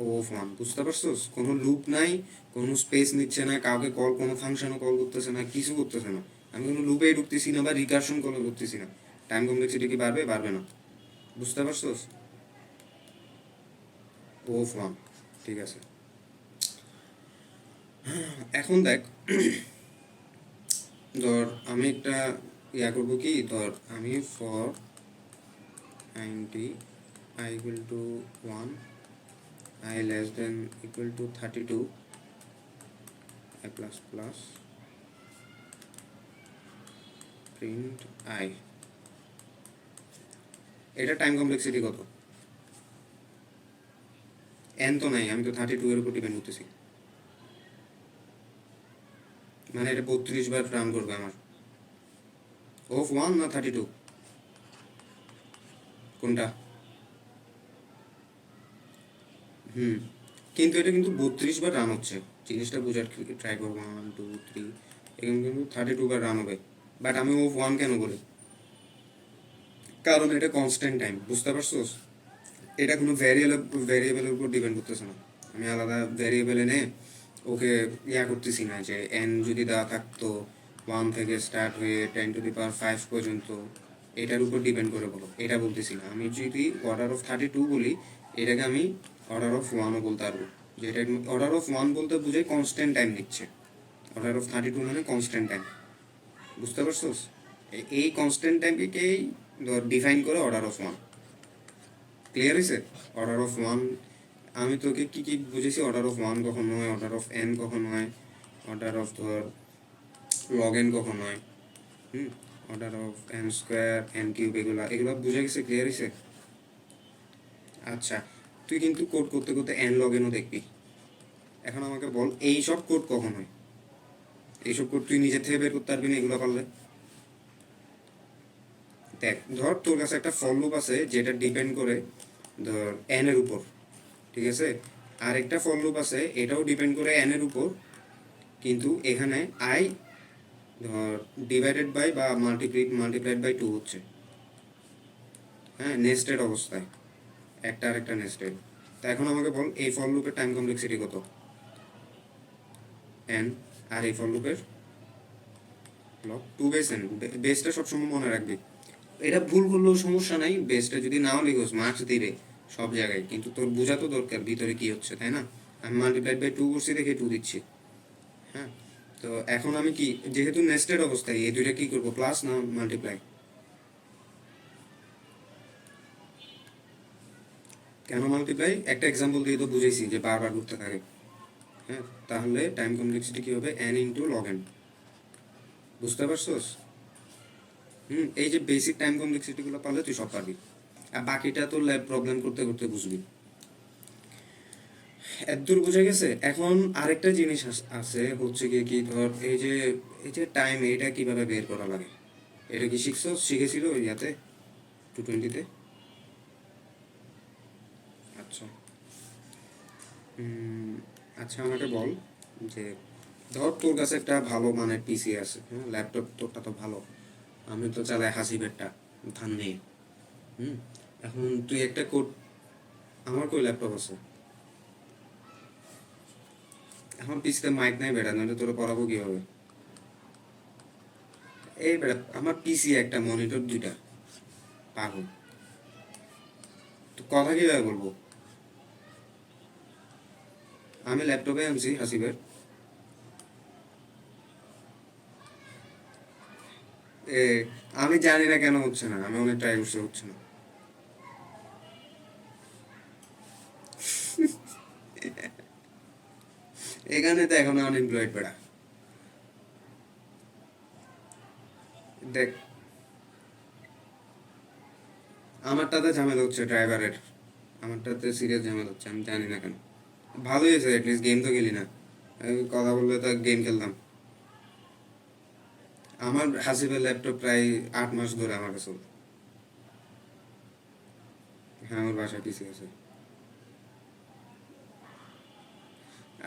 ও ফান। বুঝতে পারছোস? কোনো লুপ নাই, কোনো স্পেস নিচ্ছে না, কাউকে কল, কোনো ফাংশনও কল করতেছে না, কিছু করতেছে না। আমি কোনো লুপেই ঢুকতেছি না বা রিকার্শন কল করতেছি না। টাইম কমপ্লেক্সিটি কি বাড়বে? বাড়বে না। বুঝতে পারছোস? OF1, ঠিক আছে। এখন দেখ, ধর আমি একটা করবো কি, ধর আমি for int I equal to 1, I less than equal to 32, I plus plus print I, এটা টাইম কমপ্লেক্সিটি কত? n তো নাই, আমি তো 32 এর উপর ডিপেন্ড করতেছি, মানে এটা 32 বার রান করবে আমার। OF1 না 32, কোনটা? কিন্তু এটা কিন্তু 32 বার রান হচ্ছে, জিনিসটা বোঝার ট্রাই করবো। 1 2 3, এখানে কিন্তু 32 বার রান হবে, বাট আমি OF1 কেন বলি? কারণ এটা কনস্ট্যান্ট টাইম, বুঝতে পারছোস? এটা কোনো ভ্যারিয়েবলের উপর ডিপেন্ড করতেছে না। আমি আলাদা ভ্যারিয়েবল এনে ওকে করতেছি না, যে n যদি দেওয়া থাকতো 1 থেকে স্টার্ট হয়ে 10⁵ পর্যন্ত, এটার উপর ডিপেন্ড করে বলো, এটা বলতেছি না। আমি যদি অর্ডার অফ 32 বলি, এটাকে আমি অর্ডার অফ 1ও বলতে পারবো, যেটা অর্ডার অফ 1 বলতে বুঝে কনস্ট্যান্ট টাইম দিচ্ছে। অর্ডার অফ 32 মানে কনস্ট্যান্ট টাইম, বুঝতে পারছোস? এই কনস্ট্যান্ট টাইমকেই ডিফাইন করে অর্ডার অফ 1। ক্লিয়ার হয়েছে? অর্ডার অফ 1 আমি তোকে কি কি বুঝেছি, অর্ডার অফ 1 কখন হয়, অর্ডার অফ n কখন হয়, অর্ডার অফ ধর log n কখন হয়, order of n square n cube, এগুলো বুঝে গেছে? ক্লিয়ার হয়েছে? আচ্ছা, তুই কিন্তু কোড করতে করতে n log n ও দেখবি। এখন আমাকে বল, এই সব কোড কখন হয়? এইসব কোড তুই নিজে থেকে বের করতে পারবি না এগুলো পারলে? দেখ, ধর তোর কাছে একটা ফর লুপ আছে যেটা ডিপেন্ড করে ধর n এর উপর, ঠিক আছে? আর একটা ফর লুপ আছে, এটাও ডিপেন্ড করে n এর উপর, কিন্তু এখানে i ধর ডিভাইডেড বাই বা মাল্টিপ্লাইড বাই 2 হচ্ছে, হ্যাঁ, নেস্টেড অবস্থায়, একটা আর একটা নেস্টেড। তা এখন আমাকে বল, এই ফর লুপের টাইম কমপ্লেক্সিটি কত? n। আর এই ফর লুপের লগ 2/n। বেসটা সবসময় মনে রাখবি, এটা ভুল করলেও সমস্যা নাই, বেসটা যদি নাও লিখোস মার্কস দিবে সব জায়গায়, কিন্তু তোর বোঝা তো দরকার ভিতরে কি হচ্ছে, তাই না? আমি মাল্টিপ্লাইড বাই 2 করছি দেখে 2 দিচ্ছি, হ্যাঁ। তো এখন আমি কি, যেহেতু নেস্টেড অবস্থায়, এই দুইটা কি করবো, প্লাস না মাল্টিপ্লাই? কেন মাল্টিপ্লাই? একটা এক্সাম্পল দিয়ে তো বুঝেছি যে বারবার ঘুরতে থাকে, হ্যাঁ। তাহলে টাইম কমপ্লেক্সিটি কি হবে, n ইন্টু লগ n, বুঝতে পারছোস? এই যে বেসিক টাইম কমপ্লেক্সিটিগুলো পারলে তুই সব পারবি, আর বাকিটা তো ল্যাব প্রবলেম করতে করতে বুঝবি। এতদূর বুঝে গেছে? এখন আরেকটা জিনিস আছে, হচ্ছে গিয়ে কি, ধর এই যে টাইম, এটা কিভাবে বের করা লাগে, এটা কি শিখেছিল ইয়াতে 220-তে? আচ্ছা, আচ্ছা আমাকে বল যে, ধর তোর কাছে একটা ভালো মানের পিসি আছে, হ্যাঁ, ল্যাপটপ তোরটা তো ভালো, আমি তো চালাই হাসিবেরটা ধান নেই। হুম এখন তুই একটা কোড, আমার কই ল্যাপটপ আছে, এখন পিসিতে মাইক নাই বেটা, নইলে তোরা পড়াবো কিভাবে? এই বেটা, আমার পিসি একটা, মনিটর দুইটা, পাগল, তো কথা কিভাবে বলবো? আমি ল্যাপটপে আনছি হাসিবের। এ আমি জানি না কেন হচ্ছে না, আমি অনেক ট্রাই করছি, হচ্ছে না। এখানে তো এখন আনএমপ্লয়েড বেড়া। দেখ, আমারটাতে ঝামেলা হচ্ছে ড্রাইভারের, আমারটাতে সিরিয়াস ঝামেলা হচ্ছে, আমি জানি না কেন। ভালোই হয়েছে, অ্যাটলিস্ট গেম তো খেলি না, কথা বললে তো গেম খেলতাম। আমার হাসিবের ল্যাপটপ প্রায় 8 মাস ধরে আমার কাছে। হ্যাঁ, আমার বাসায় পিসি আছে।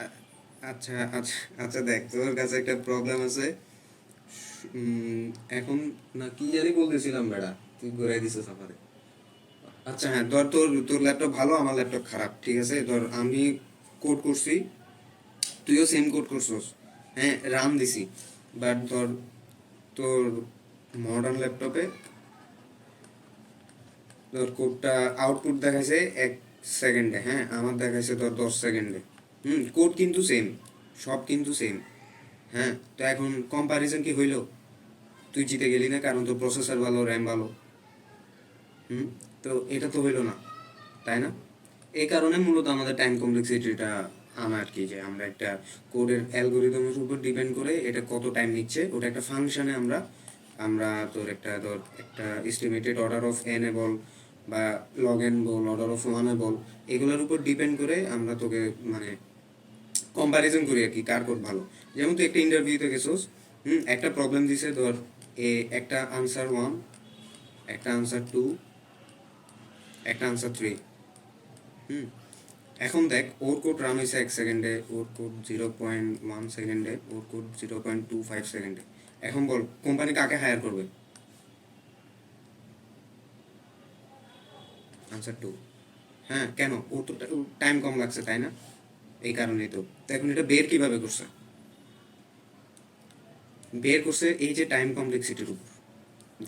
আ- আচ্ছা আচ্ছা আচ্ছা, দেখ তোর কাছে একটা প্রবলেম আছে। উম, এখন না কি জানি বলতেছিলাম বেড়া, তুই ঘুরাই দিছিস সাফারে। আচ্ছা হ্যাঁ, ধর তোর তোর ল্যাপটপ ভালো, আমার ল্যাপটপ খারাপ, ঠিক আছে? ধর আমি কোড করছি, তুইও সেম কোড করছিস, হ্যাঁ, রাম দিছি, বাট ধর তোর মডার্ন ল্যাপটপে ধর কোডটা আউটপুট দেখাইছে সেকেন্ডে, হ্যাঁ আমার দেখাইছে তোর 10 সেকেন্ডে। কোড কিন্তু সেম, সব কিন্তু সেম। হ্যাঁ, তো এখন কম্পারিজন কি হইলো? তুই জিতে গেলি না, কারণ তোর প্রসেসর ভালো, র্যাম ভালো। হুম, তো এটা তো হইলো না, তাই না? এই কারণে মূলত আমাদের টাইম কমপ্লেক্সিটিটা আনা আর কি, যে আমরা একটা কোডের অ্যালগোরিদমের উপর ডিপেন্ড করে এটা কত টাইম নিচ্ছে, ওটা একটা ফাংশনে আমরা আমরা তোর একটা এস্টিমেটেড অর্ডার অফ এন এ বল, বা লগ এন বল, অর্ডার অফ ওয়ান এ বল, এগুলোর উপর ডিপেন্ড করে আমরা তোকে মানে কম্প্যারিজন করি আর কি, কার কোড ভালো। যেমন তুই একটা ইন্টারভিউতে গেছোস, একটা প্রবলেম দিছে ধর, একটা আনসার ওয়ান, একটা আনসার টু, একটা আনসার থ্রি। হুম, এখন দেখ ওর কোড রান হয়েছে 1 সেকেন্ডে, ওর কোড 0.1 সেকেন্ডে, ওর কোড 0.25 সেকেন্ডে। এখন বল কোম্পানি কাকে হায়ার করবে? Answer to. হ্যাঁ, কেন? ওর তো টাইম কম লাগছে, তাই না? এই কারণেই তো। তো এখন এটা বের কিভাবে করছে? বের করছে এই যে টাইম কমপ্লেক্সিটির উপর।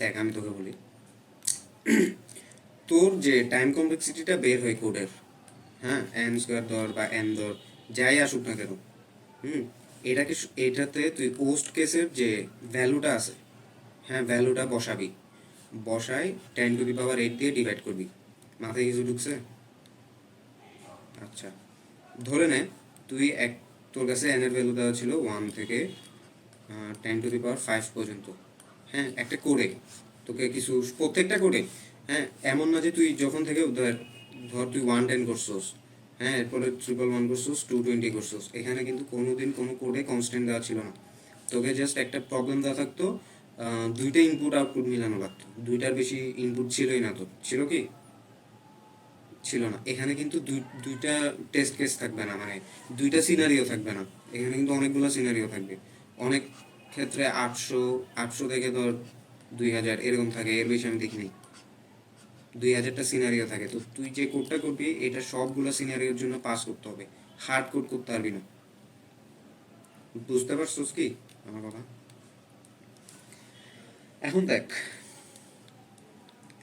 দেখ আমি তোকে বলি, তোর যে টাইম কমপ্লেক্সিটিটা বের হয় কোডের, হ্যাঁ, এন স্কোয়ার ধর বা এন ধর, যাই আসুক না কেন, হুম, এটাকে এটাতে তুই পোস্ট কেসের যে ভ্যালুটা আছে, হ্যাঁ ভ্যালুটা বসাবি, বসাই 10⁸ দিয়ে ডিভাইড করবি। মাথায় কিছু ঢুকছে? আচ্ছা, ধরে নে তুই তোর কাছে এন এর ভ্যালু দেওয়া ছিল 1 থেকে 10⁵ পর্যন্ত। হ্যাঁ, একটা কোডে তোকে কিছু, প্রত্যেকটা কোডে, হ্যাঁ, এমন না যে তুই যখন থেকে ধর ধর তুই 110 করছোস, হ্যাঁ, এরপরে 111 করছোস, 220 করছোস, এখানে কিন্তু কোনোদিন কোনো কোডে কনস্ট্যান্ট দেওয়া ছিল না। তোকে জাস্ট একটা প্রবলেম দেওয়া থাকতো, দুইটা ইনপুট আউটপুট মিলানো লাগতো, দুইটার বেশি ইনপুট ছিলই না। তো ছিল কি? ছিল না। এখানে কিন্তু দুইটা টেস্ট কেস থাকবে না, মানে দুইটা সিনারিও থাকবে না। এখানে কিন্তু অনেকগুলো সিনারিও থাকবে। অনেক ক্ষেত্রে 800 থেকে ধর 2000 এরকম থাকে, এর বেশি আমি দেখিনি। 2000টা সিনারিও থাকে। তো তুই যে কোডটা করবি এটা সবগুলো সিনারিওর জন্য পাস করতে হবে, হার্ড কোড করতে পারবি না। বুঝতে পারছিস কি আমার কথা? এখন দেখ,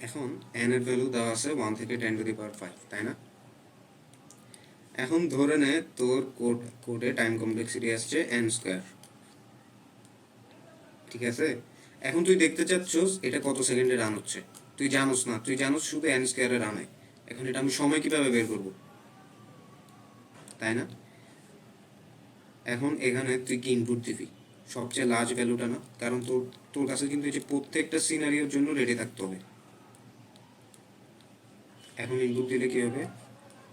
এখন এন এর ভ্যালু দেওয়া আছে 1 থেকে 10⁵, তাই না? এখন ধরে নে তোর কোডে টাইম কমপ্লেক্সিটি আসছে এন স্কোয়ার, ঠিক আছে? এখন তুই দেখতে চাচ্ছস এটা কত সেকেন্ডে রান হচ্ছে। তুই জানোস না, তুই জানোস শুধু এন স্কোয়ারে রান হয়। এখন এটা আমি সময় কিভাবে বের করব, তাই না? এখন এখানে তুই কি ইনপুট দিবি? সবচেয়ে লার্জ ভ্যালুটা না, কারণ তোর তোর কাছে কিন্তু এই যে প্রত্যেকটা সিনারিওর জন্য রেডি থাকতে হবে। এখন ইনপুট দিলে কি হবে?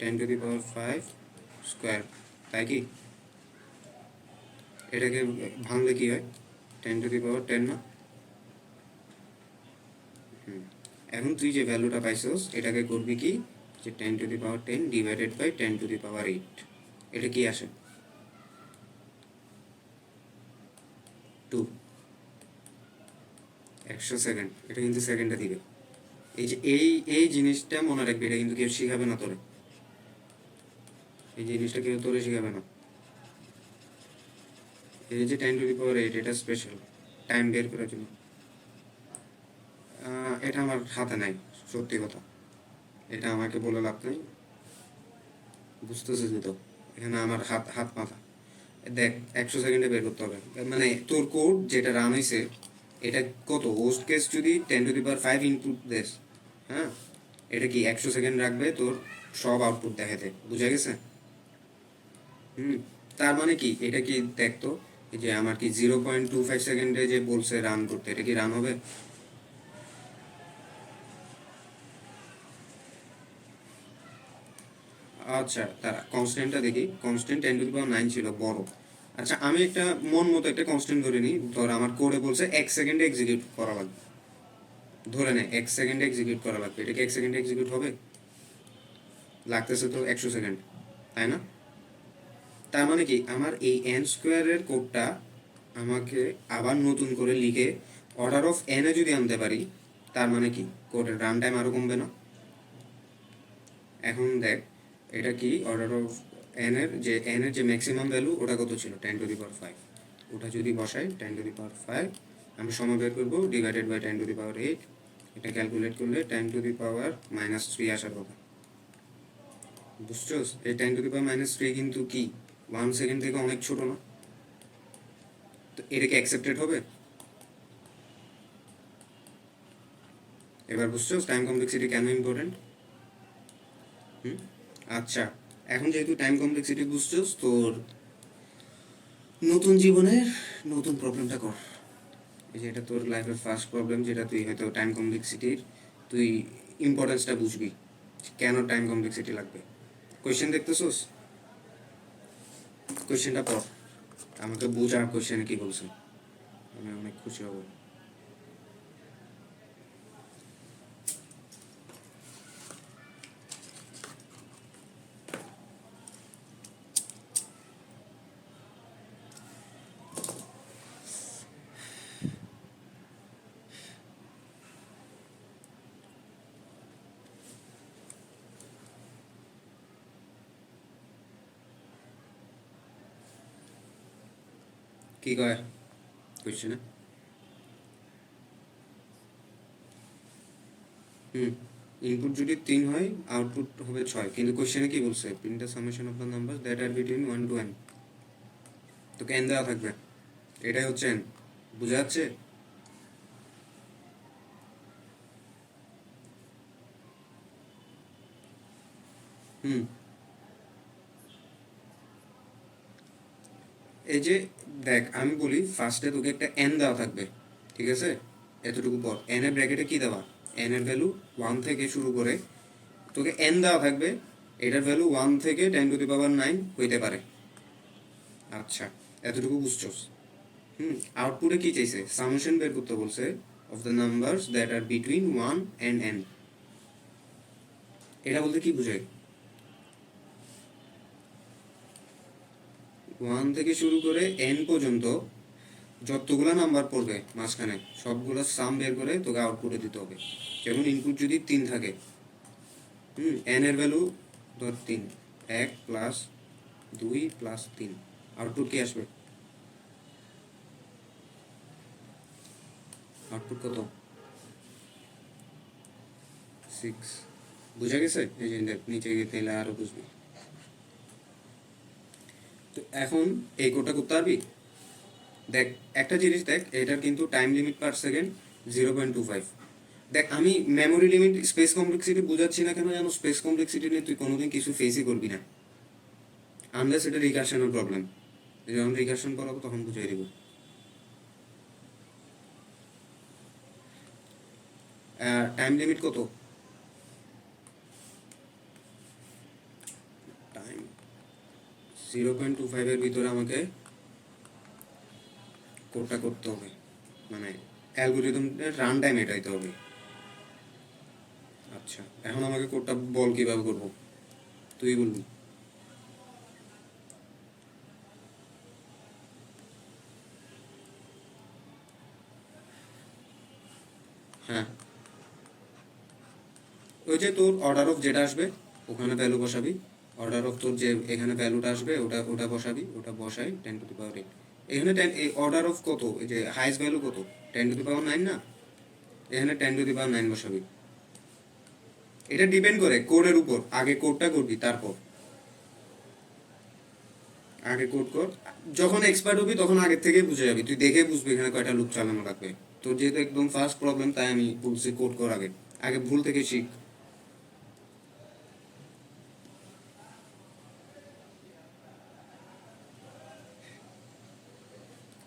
10⁵ স্কোয়ার, তাই কি? এটাকে ভাঙলে কি হয়? 10⁻10 না? এখন তুই যে ভ্যালুটা পাইছস এটাকে করবি কি, যে 10⁻10 ডিভাইডেড বাই 10⁸, এটা কি আসে? 2। 100 সেকেন্ড, এটা কিন্তু সেকেন্ডে দিবে। এই যে এই জিনিসটা মনে রাখবি, এটা কিন্তু কেউ শিখাবে না তোরে। এই জিনিসটা কেউ তোরে শিখাবে না। এই যে 10⁸, এটা স্পেশাল টাইম বের করার জন্য। এটা আমার হাতে নাই, সত্যি কথা। এটা আমাকে বলে লাভ নাই, বুঝতেছিস তো? এখানে আমার হাত হাত মাথা। দেখ 100 সেকেন্ডে বের করতে হবে, মানে তোর কোড যেটা রান হয়েছে এটা কত, ওস্ট কেস যদি 10⁵ ইনপুট দেস, হ্যাঁ, এটা কি 100 সেকেন্ড রাখবে তোর সব আউটপুট দেখাতে, বুঝা গেছে? হুম, তার মানে কি এটা কি দেখতো, যে আমার কি 0.25 সেকেন্ডে যে বলছে রান করতে, এটা কি রান হবে? আচ্ছা, তারা কনস্ট্যান্টটা দেখি, কনস্ট্যান্ট 10⁹ ছিল বড়। আচ্ছা, আমি একটা মন মতো একটা কনস্ট্যান্ট ধরে নিই, ধর আমার কোডে বলছে 1 সেকেন্ডে এক্সিকিউট করা লাগবে। ধরে নে 1 সেকেন্ডে এক্সিকিউট করা লাগবে, এটা কি 1 সেকেন্ডে এক্সিকিউট হবে? লাগতেছে তো 100 সেকেন্ড, তাই না? তার মানে কি আমার এই এন স্কোয়ারের কোডটা আমাকে আবার নতুন করে লিখে অর্ডার অফ এনে যদি আনতে পারি, তার মানে কি কোডের রান টাইম আরও কমবে না? এখন দেখ, এটা কি অর্ডার অফ এন এর যে ম্যাক্সিমাম ভ্যালু ওটা কত ছিল? 10⁵। ওটা যদি বসাই 10⁵, আমি সময় বের করবো ডিভাইডেড বাই 10⁸, এটা ক্যালকুলেট করলে 10⁻³ আসার কথা। বুঝছস? এই 10⁻³ কিন্তু কি 1 সেকেন্ড থেকে অনেক ছোট না? তো এটা কি অ্যাকসেপ্টেড হবে? এবার বুঝছস টাইম কমপ্লেক্সিটি কেন ইম্পর্টেন্ট? হুম? আচ্ছা, এখন যেহেতু টাইম কমপ্লেক্সিটি বুঝছস, তোর নতুন জীবনের নতুন প্রবলেমটা কর। এই যে এটা তোর লাইফের ফার্স্ট প্রবলেম, যেটা তুই হয়তো টাইম কমপ্লেক্সিটির তুই ইম্পর্টেন্সটা বুঝবি, কেন টাইম কমপ্লেক্সিটি লাগবে। কোয়েশ্চেন দেখতেছোস? কোয়েশ্চেনটা পড়, আমাকে বোঝা কোয়েশ্চেনে কি বলছে, আমি অনেক খুশি হব। কি কয় কোয়েশ্চেনে? ইনপুট যদি 3 হয়, আউটপুট হবে 6, কিন্তু কোয়েশ্চেনে কি বলছে? Print the summation of the number that are between 1 to n। তোকে n দেওয়া থাকবে, এটাই হচ্ছে n। বুঝা যাচ্ছে? হুম এই যে দেখ, আমি বলি ফার্স্টে তোকে একটা n দেওয়া থাকবে, ঠিক আছে? এতটুকু পর n এর ব্র্যাকেটে কি দেওয়া, n এর ভ্যালু 1 থেকে শুরু করে তোকে n দেওয়া থাকবে, এটার ভ্যালু 1 থেকে 10⁹ হইতে পারে। আচ্ছা, এতটুকু বুঝছস? আউটপুটে কি চাইছে? সামেশন বের করতে বলছে of the numbers that are between 1 and n। এটা বলতে কি বুঝায়? 1 থেকে শুরু করে n পর্যন্ত যতগুলো নাম্বার পড়বে মাঝখানে সবগুলো সাম বের করে তোকে আউটপুটে দিতে হবে। যেমন ইনপুট যদি 3 থাকে, n এর ভ্যালু ধর 3, 1 প্লাস 2 প্লাস 3, আউটপুট কি আসবে? আউটপুট কত? 6। বুঝা গেছে? এই যে দেখ, নিচে গিয়ে তাহলে আরও বুঝবি। তো এখন এই কোডটা করতে পারবি? দেখ, একটা জিনিস দেখ, এটার কিন্তু টাইম লিমিট পার সেকেন্ড 0.25। দেখ, আমি মেমোরি লিমিট স্পেস কমপ্লেক্সিটি বুঝাচ্ছি না কেন জানো? স্পেস কমপ্লেক্সিটি নিয়ে তুই কোনোদিন কিছু ফেসই করবি না, আনলেস এটা রিকার্শনের প্রবলেম। যখন রিকার্শন করাবো তখন বুঝাই দিব। টাইম লিমিট কত? টাইম 0.25-এর ভিতরে আমাকে কোডটা করতে হবে, মানে অ্যালগোরিদমের রান টাইম এটাইতে হবে। আচ্ছা, এখন আমাকে কোডটা বল কীভাবে করবো, তুই বলবি। হ্যাঁ, ওই যে তোর অর্ডার অফ যেটা আসবে ওখানে ভ্যালু বসাবি, অর্ডার অফ তোর যে এখানে ভ্যালুটা আসবে ওটা ওটা বসাবি, ওটা বসাই 10⁸। এখানে অর্ডার অফ কত, এই যে হাইস্ট ভ্যালু কত? 10⁹ না, এখানে 10⁹ বসাবি। এটা ডিপেন্ড করে কোডের উপর, আগে কোডটা করবি তারপর। আগে কোড কর, যখন এক্সপার্ট হবি তখন আগের থেকেই বুঝে যাবি, তুই দেখে বুঝবি এখানে কয়টা লুপ চালানো লাগবে। তোর যেহেতু একদম ফার্স্ট প্রবলেম, তাই আমি বলছি কোড কর আগে, আগে ভুল থেকে শিখ।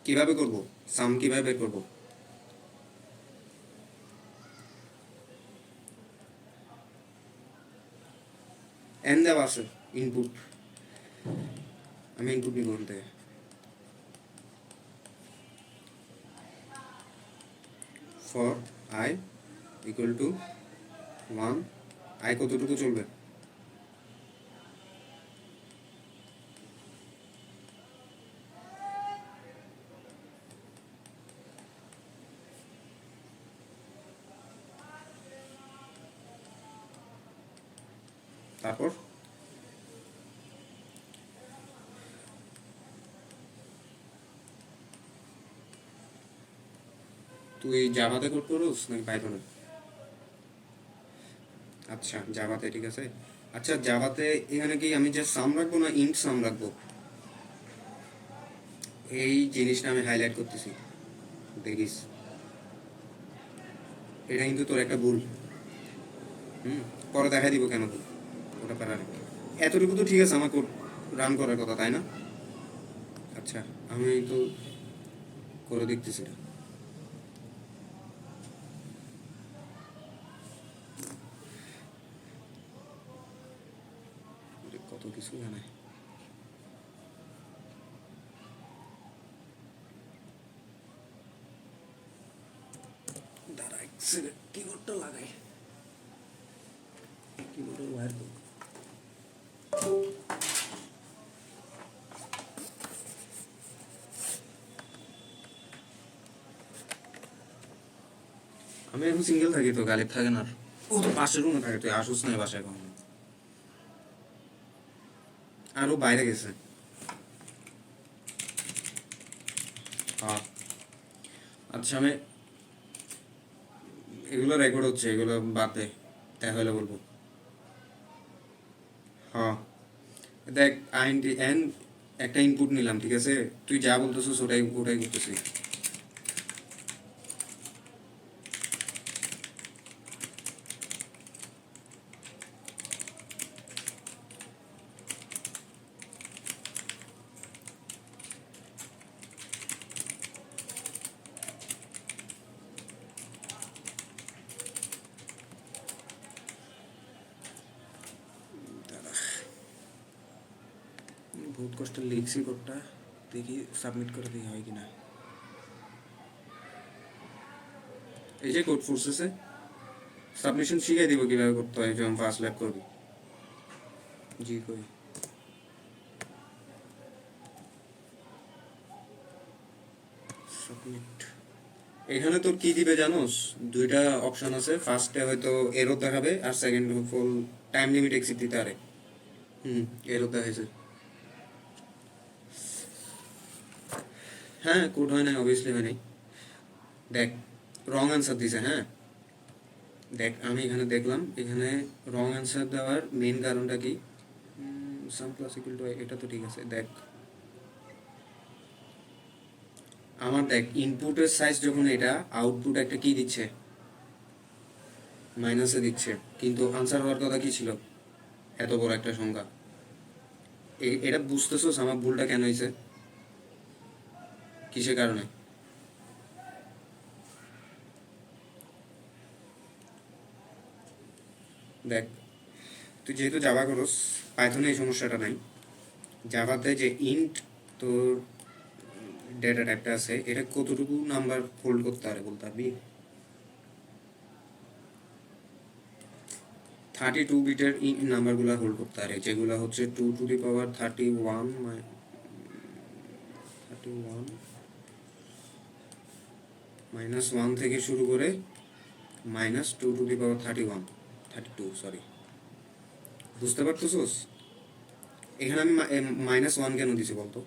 কিভাবে করব, সাম কিভাবে বের করবো? এন দেওয়া আছে ইনপুট, আমি ইনপুট নিব ওখান থেকে। For I equal to 1, I কতটুকু চলবে? তারপর তুই জাভাতে কোড করোস নাকি পাইথনে? আচ্ছা, জাভাতে, ঠিক আছে। আচ্ছা জাভাতে এখানে কি আমি যে সাম রাখবো না ইন্ট সাম রাখবো, এই জিনিসটা আমি হাইলাইট করতেছি, দেখিস এটা কিন্তু তোর একটা ভুল। হুম, পরে দেখা দিব কেন ভুল, ওটা পারা নেই। এতটুকু তো ঠিক আছে, আমার কোড রান করার কথা তাই না? আচ্ছা আমি তো করে দেখতেছি না, কত কিছু জানায়। দাঁড়া এক সেকেন্ড, কিবোর্ডটা লাগাই, কিবোর্ডের ওয়্যার তো আমি এখন সিঙ্গেল থাকি, তো গালিব থাকে না আর। ও তো পাশের রুমে থাকে, তুই আসুস নাই বাসায় কখনো, আরও বাইরে গেছে। হ্যাঁ আচ্ছা, আমি এগুলো রেকর্ড হচ্ছে, এগুলো বাদ দে, দেখা হলে বলবো। হ্যাঁ দেখ, আইনটি এন একটা ইনপুট নিলাম, ঠিক আছে, তুই যা বলতেছিস ওটাই ওটাই করতেছি। বহুত কষ্ট লিখছি কোডটা, দেখি সাবমিট করে দিই হয় কিনা। এই যে কোড ফোর্সেসে সাবমিশন শিখিয়ে দিব কিভাবে করতে হয় যখন ফার্স্ট ল্যাব করবি। জি কই সাবমিট, এখানে তোর কি দিবে জানোস? দুইটা অপশন আছে, ফার্স্টে হয়তো এরর দেখাবে আর second full time limit exit দিতে পারে। এরর দেখাইছে। হ্যাঁ কোড হয় নাই, অবভিয়াসলি হয় নাই। দেখ রং অ্যান্সার দিছে, হ্যাঁ দেখ আমি এখানে দেখলাম, এখানে রং অ্যান্সার দেওয়ার মেন কারণটা কি, সাম প্লাস ইকুয়াল টু, এটা তো ঠিক আছে। দেখ আমার দেখ ইনপুটের সাইজ যখন এটা, আউটপুট একটা কি দিচ্ছে, মাইনাসে দিচ্ছে, কিন্তু আনসার হওয়ার কথা কি ছিল, এত বড় একটা সংখ্যা। এটা বুঝতেছোস আমার ভুলটা কেন হয়েছে, কিসের কারণে? দেখ তুই যেহেতু জাভা করস, পাইথনে এই সমস্যাটা নাই। জাভাতে যে ইন্ট তোর ডেটা টাইপটা আছে, এটা কতটুকু নাম্বার হোল্ড করতে পারে বলতে পারবি? 32 বিটের নাম্বারগুলো হোল্ড করতে পারে, যেগুলো হচ্ছে 2 টু দি পাওয়ার 31, 31 -1 থেকে শুরু করে -2 টু দি পাওয়ার 31, 32 সরি। বুঝতে পারতেছোস? এখানে আমি -1 কেন দিছি বলতো?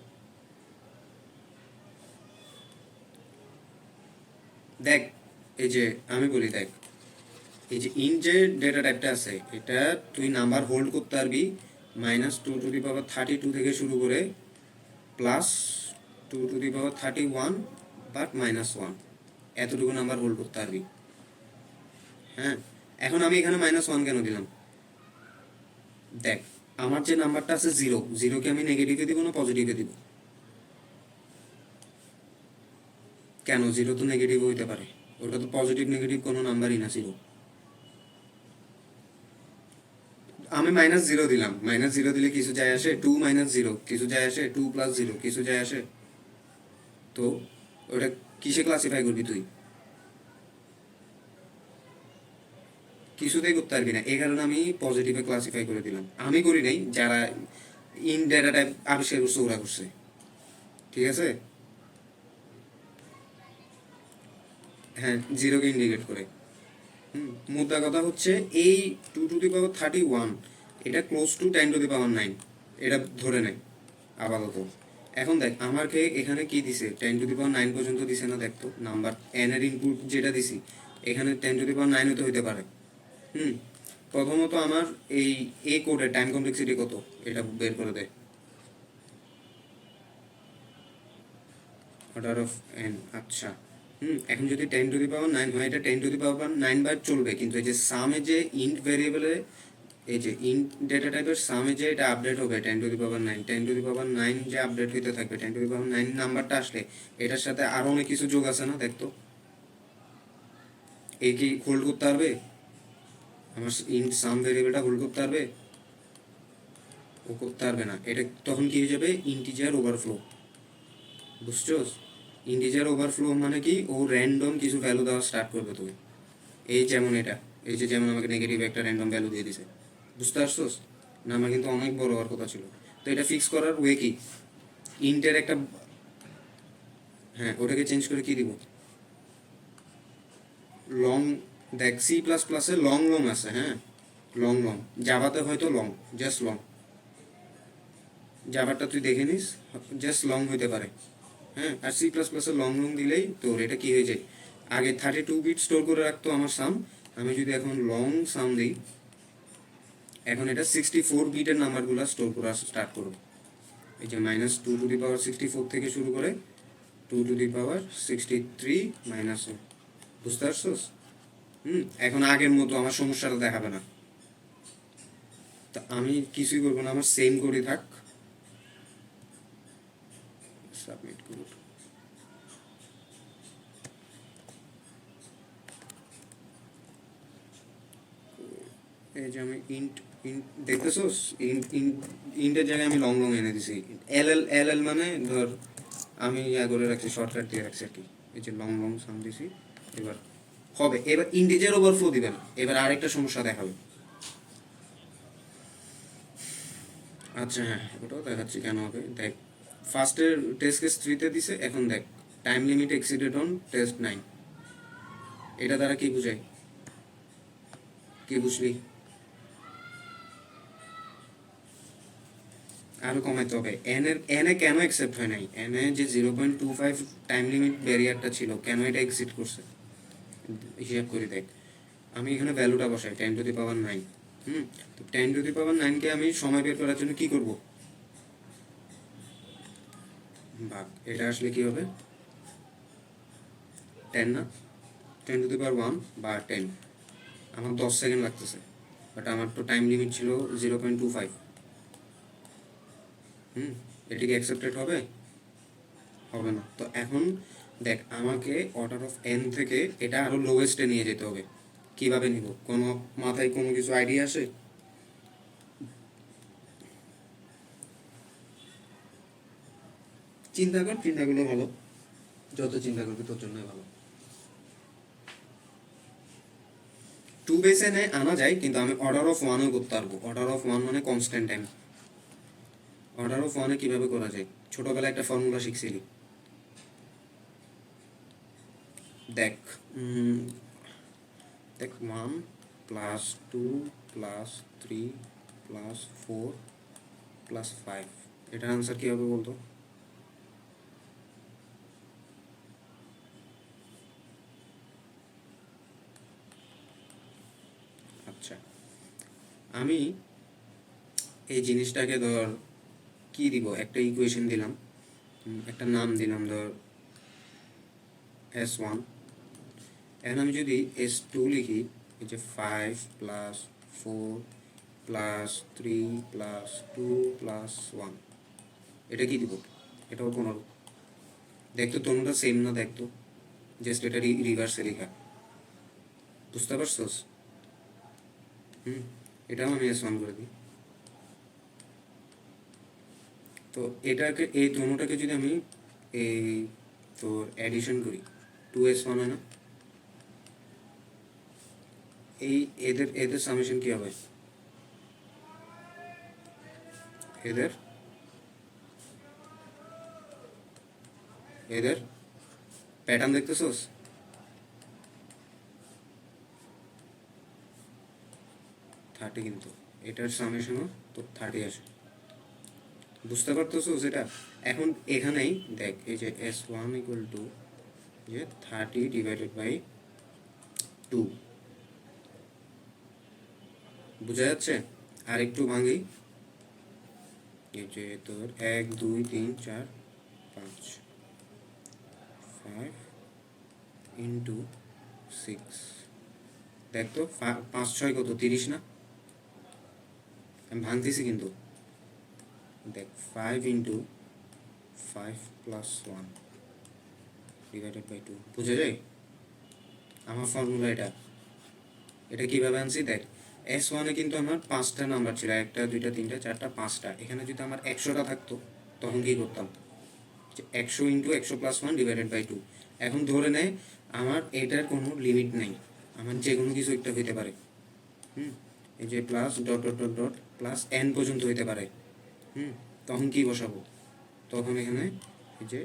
দেখ এই যে আমি বলি, দেখ এই যে ইন যে ডেটা টাইপটা আছে, এটা তুই নাম্বার হোল্ড করতে পারবি -2 টু দি পাওয়ার 32 থেকে শুরু করে +2 টু দি পাওয়ার 31 বাট -1, এতটুকু নাম্বার হোল্ড করতে পারবি। হ্যাঁ এখন আমি এখানে -1 কেন দিলাম? দেখ আমার যে নাম্বারটা আছে 0, 0কে আমি নেগেটিভে দিব না পজিটিভে দিব? কেন, 0 তো নেগেটিভ হইতে পারে, ওটা তো পজিটিভ নেগেটিভ কোনো নাম্বারই না 0। আমি -0 দিলাম, -0 দিলে কিছু যায় আসে? 2 -0 কিছু যায় আসে? 2 + 0 কিছু যায় আসে? তো ওটা কিসে ক্লাসিফাই করবি তুই? কিছুতেই করতে পারবি না, এই কারণে আমি পজিটিভে ক্লাসিফাই করে দিলাম। আমি করি নাই, যারা ইন ডেটা টাইপ আবিষ্কার করছে ওরা করছে, ঠিক আছে। হ্যাঁ 0কে ইন্ডিকেট করে। মুদ্রা কথা হচ্ছে এই 2 টু দি পাওয়ার 31, এটা ক্লোজ টু 10 টু দি পাওয়ার 9, এটা ধরে নেয় আপাতত। এখন দেখ আমাকে এখানে কি দিছে, 10 টু দি পাওয়ার 9 পর্যন্ত দিছে না? দেখতো নাম্বার এন এর ইনপুট যেটা দিছি, এখানে 10 টু দি পাওয়ার 9 হতে হইতে পারে। হুম প্রথমত আমার এই এ কোডের টাইম কমপ্লেক্সিটি কত এটা বের করে দেয়, অর্ডার অফ এন। আচ্ছা, এখন যদি 10⁹ হয়, এটা 10⁹ বার চলবে, কিন্তু এই যে সামে যে ইন্ট ভেরিয়েবলে, এই যে ইন্ট ডেটা টাইপের সামে যে এটা আপডেট হবে 10⁹, 10⁹ যে আপডেট হইতে থাকবে, 10⁹ নাম্বারটা আসলে এটার সাথে আরো অনেক কিছু যোগ আছে না, দেখতো এ কি হোল্ড করতে পারবে, আমার ইন্ট সাম ভেরিয়েবলটা হোল্ড করতে পারবে, ও করতে পারবে না। এটা তখন কি হয়ে যাবে, ইন্টিজার ওভারফ্লো। বুঝছোস, ইন্টিজার ওভারফ্লো মানে কি, ও র্যান্ডম কিছু ভ্যালু দেওয়া স্টার্ট করবে তোকে। এই যেমন এটা, এই যে যেমন আমাকে নেগেটিভ একটা র্যান্ডম ভ্যালু দিয়ে দিছে, বুঝতে পারছোস না? আমার কিন্তু অনেক বড় হওয়ার কথা ছিল। তো এটা ফিক্স করার ওয়ে কি, ইন্টের একটা, হ্যাঁ ওটাকে চেঞ্জ করে কি দিব, লং। দেখ সি প্লাস প্লাসে লং লং আছে, হ্যাঁ লং লং, জাভাতে হয়তো লং, জাস্ট লং, জাভারটা তুই দেখে নিস, জাস্ট লং হইতে পারে, হ্যাঁ। আর সি প্লাস প্লাসে লং লং দিলেই তোর এটা কি হয়ে যায়, আগে 32 বিট স্টোর করে রাখতো আমার সাম, আমি যদি এখন লং সাম দিই, এখন এটা 64 বিটের নাম্বারগুলো স্টোর করা স্টার্ট করবো। এই যে -2⁻64 থেকে শুরু করে 2⁻63 -1, বুঝতে পারছোস? এখন আগের মতো আমার সমস্যাটা দেখাবে না। তা আমি কিছুই করবো না, আমার সেম করে থাক, সাবমিট করব। এই যে আমি ইন্ট ইন্ট দেখতেছোস, ইন্টের জায়গায় আমি লং লং এনে দিছি, এল মানে ধর আমি করে রাখছি, শর্টকাট দিয়ে রাখছি আর কি। এই যে লং লং সাম দিছি, এবার হবে, এবার ইন্টিজার ওভারফ্লো দিবেন, এবার আরেকটা সমস্যা দেখাবে। আচ্ছা হ্যাঁ, ওটাও দেখাচ্ছি কেন হবে, দেখ ফার্স্টের টেস্ট কেস 3-তে দিছে, এখন দেখ time limit exceeded on test 9, এটা দ্বারা কি বুঝায়, কি বুঝলি? আরও কমাইতে হবে, এনে কেন অ্যাকসেপ্ট হয় নাই, এনে যে 0.25 টাইম লিমিট ব্যারিয়ারটা ছিল, কেন এটা এক্সিট করছে, হিসাব করে দেখ। আমি এখানে ভ্যালুটা বসাই 10⁹9, তো 10⁹9কে আমি সময় বের করার জন্য কি করব, ভাগ, এটা আসলে কি হবে 10 না, 10⁻1 বা 10, আমার 10 সেকেন্ড লাগতেছে, বাট আমার তো টাইম লিমিট ছিল 0.25। এটা কি অ্যাকসেপ্টেড হবে, হবে না। তো এখন দেখ আমাকে অর্ডার অফ এন থেকে এটা আরো লোয়েস্টে নিয়ে যেতে হবে, কিভাবে নিব, কোনো মাথায় কোনো কিছু আইডিয়া আসে? চিন্তা কর, চিন্তা করলে ভালো, যত চিন্তা করবি তোর জন্য ভালো। 2 বেস এনে আনা যায়, কিন্তু আমি অর্ডার অফ 1ও করতে পারবো। অর্ডার অফ 1 মানে কনস্ট্যান্ট টাইম। অর্ডার অফ 1-এ কীভাবে করা যায়, ছোটোবেলায় একটা ফর্মুলা শিখছিলি, দেখ দেখ 1 + 2 + 3 + 4 + 5, এটার আনসার কী হবে বলতো? আচ্ছা, আমি এই জিনিসটাকে ধর কি দিব, একটা ইকুয়েশন দিলাম, একটা নাম দিলাম ধর S1, এখন আমি যদি S2 লিখি, এই যে 5 + 4 + 3 + 2 + 1, এটা কি দিব, এটাও 15। দেখতো তোমরা সেম না, দেখতো জাস্ট এটা রিভার্সে লেখা, বুঝতে পারছোস? এটাও আমি S1 করে দিই। তো এটাকে, এই দোনোটাকে যদি আমি এই তোর অ্যাডিশন করি, 2S1 হয় না, এই এদের এদের সামেশন কি হবে, এদের এদের প্যাটার্ন দেখতেছোস, 30, কিন্তু এটার সামেশনও তো 30 আসে, বুঝতে পারতেছো সেটা? এখন এখানেই দেখ, এই যে S1 = যে 30 / 2, বোঝা যাচ্ছে? আর একটু ভাঙি, এই যে তোর 1 2 3 4 5 5 ইন্টু 6, দেখ তো 5 6 কত, 30 না? আমি ভাঙতেছি কিন্তু, দেখ 5 ইন্টু 5 প্লাস 1 ডিভাইডেড বাই 2, বুঝা যায়? আমার ফর্মুলা এটা। এটা কীভাবে আনছি দেখ, S1-এ কিন্তু আমার 5টা নাম্বার ছিল, 1টা 2টা 3টা 4টা 5টা। এখানে যদি আমার 100টা থাকতো তখন কী করতাম, 100 ইন্টু 100 প্লাস 1 ডিভাইডেড বাই 2। এখন ধরে নেয় আমার এটার কোনো লিমিট নেই, আমার যে কোনো কিছু একটা হইতে পারে। এই যে plus dot dot dot dot plus n পর্যন্ত হইতে পারে। তখন কি বসাবো, তখন এখানে এই যে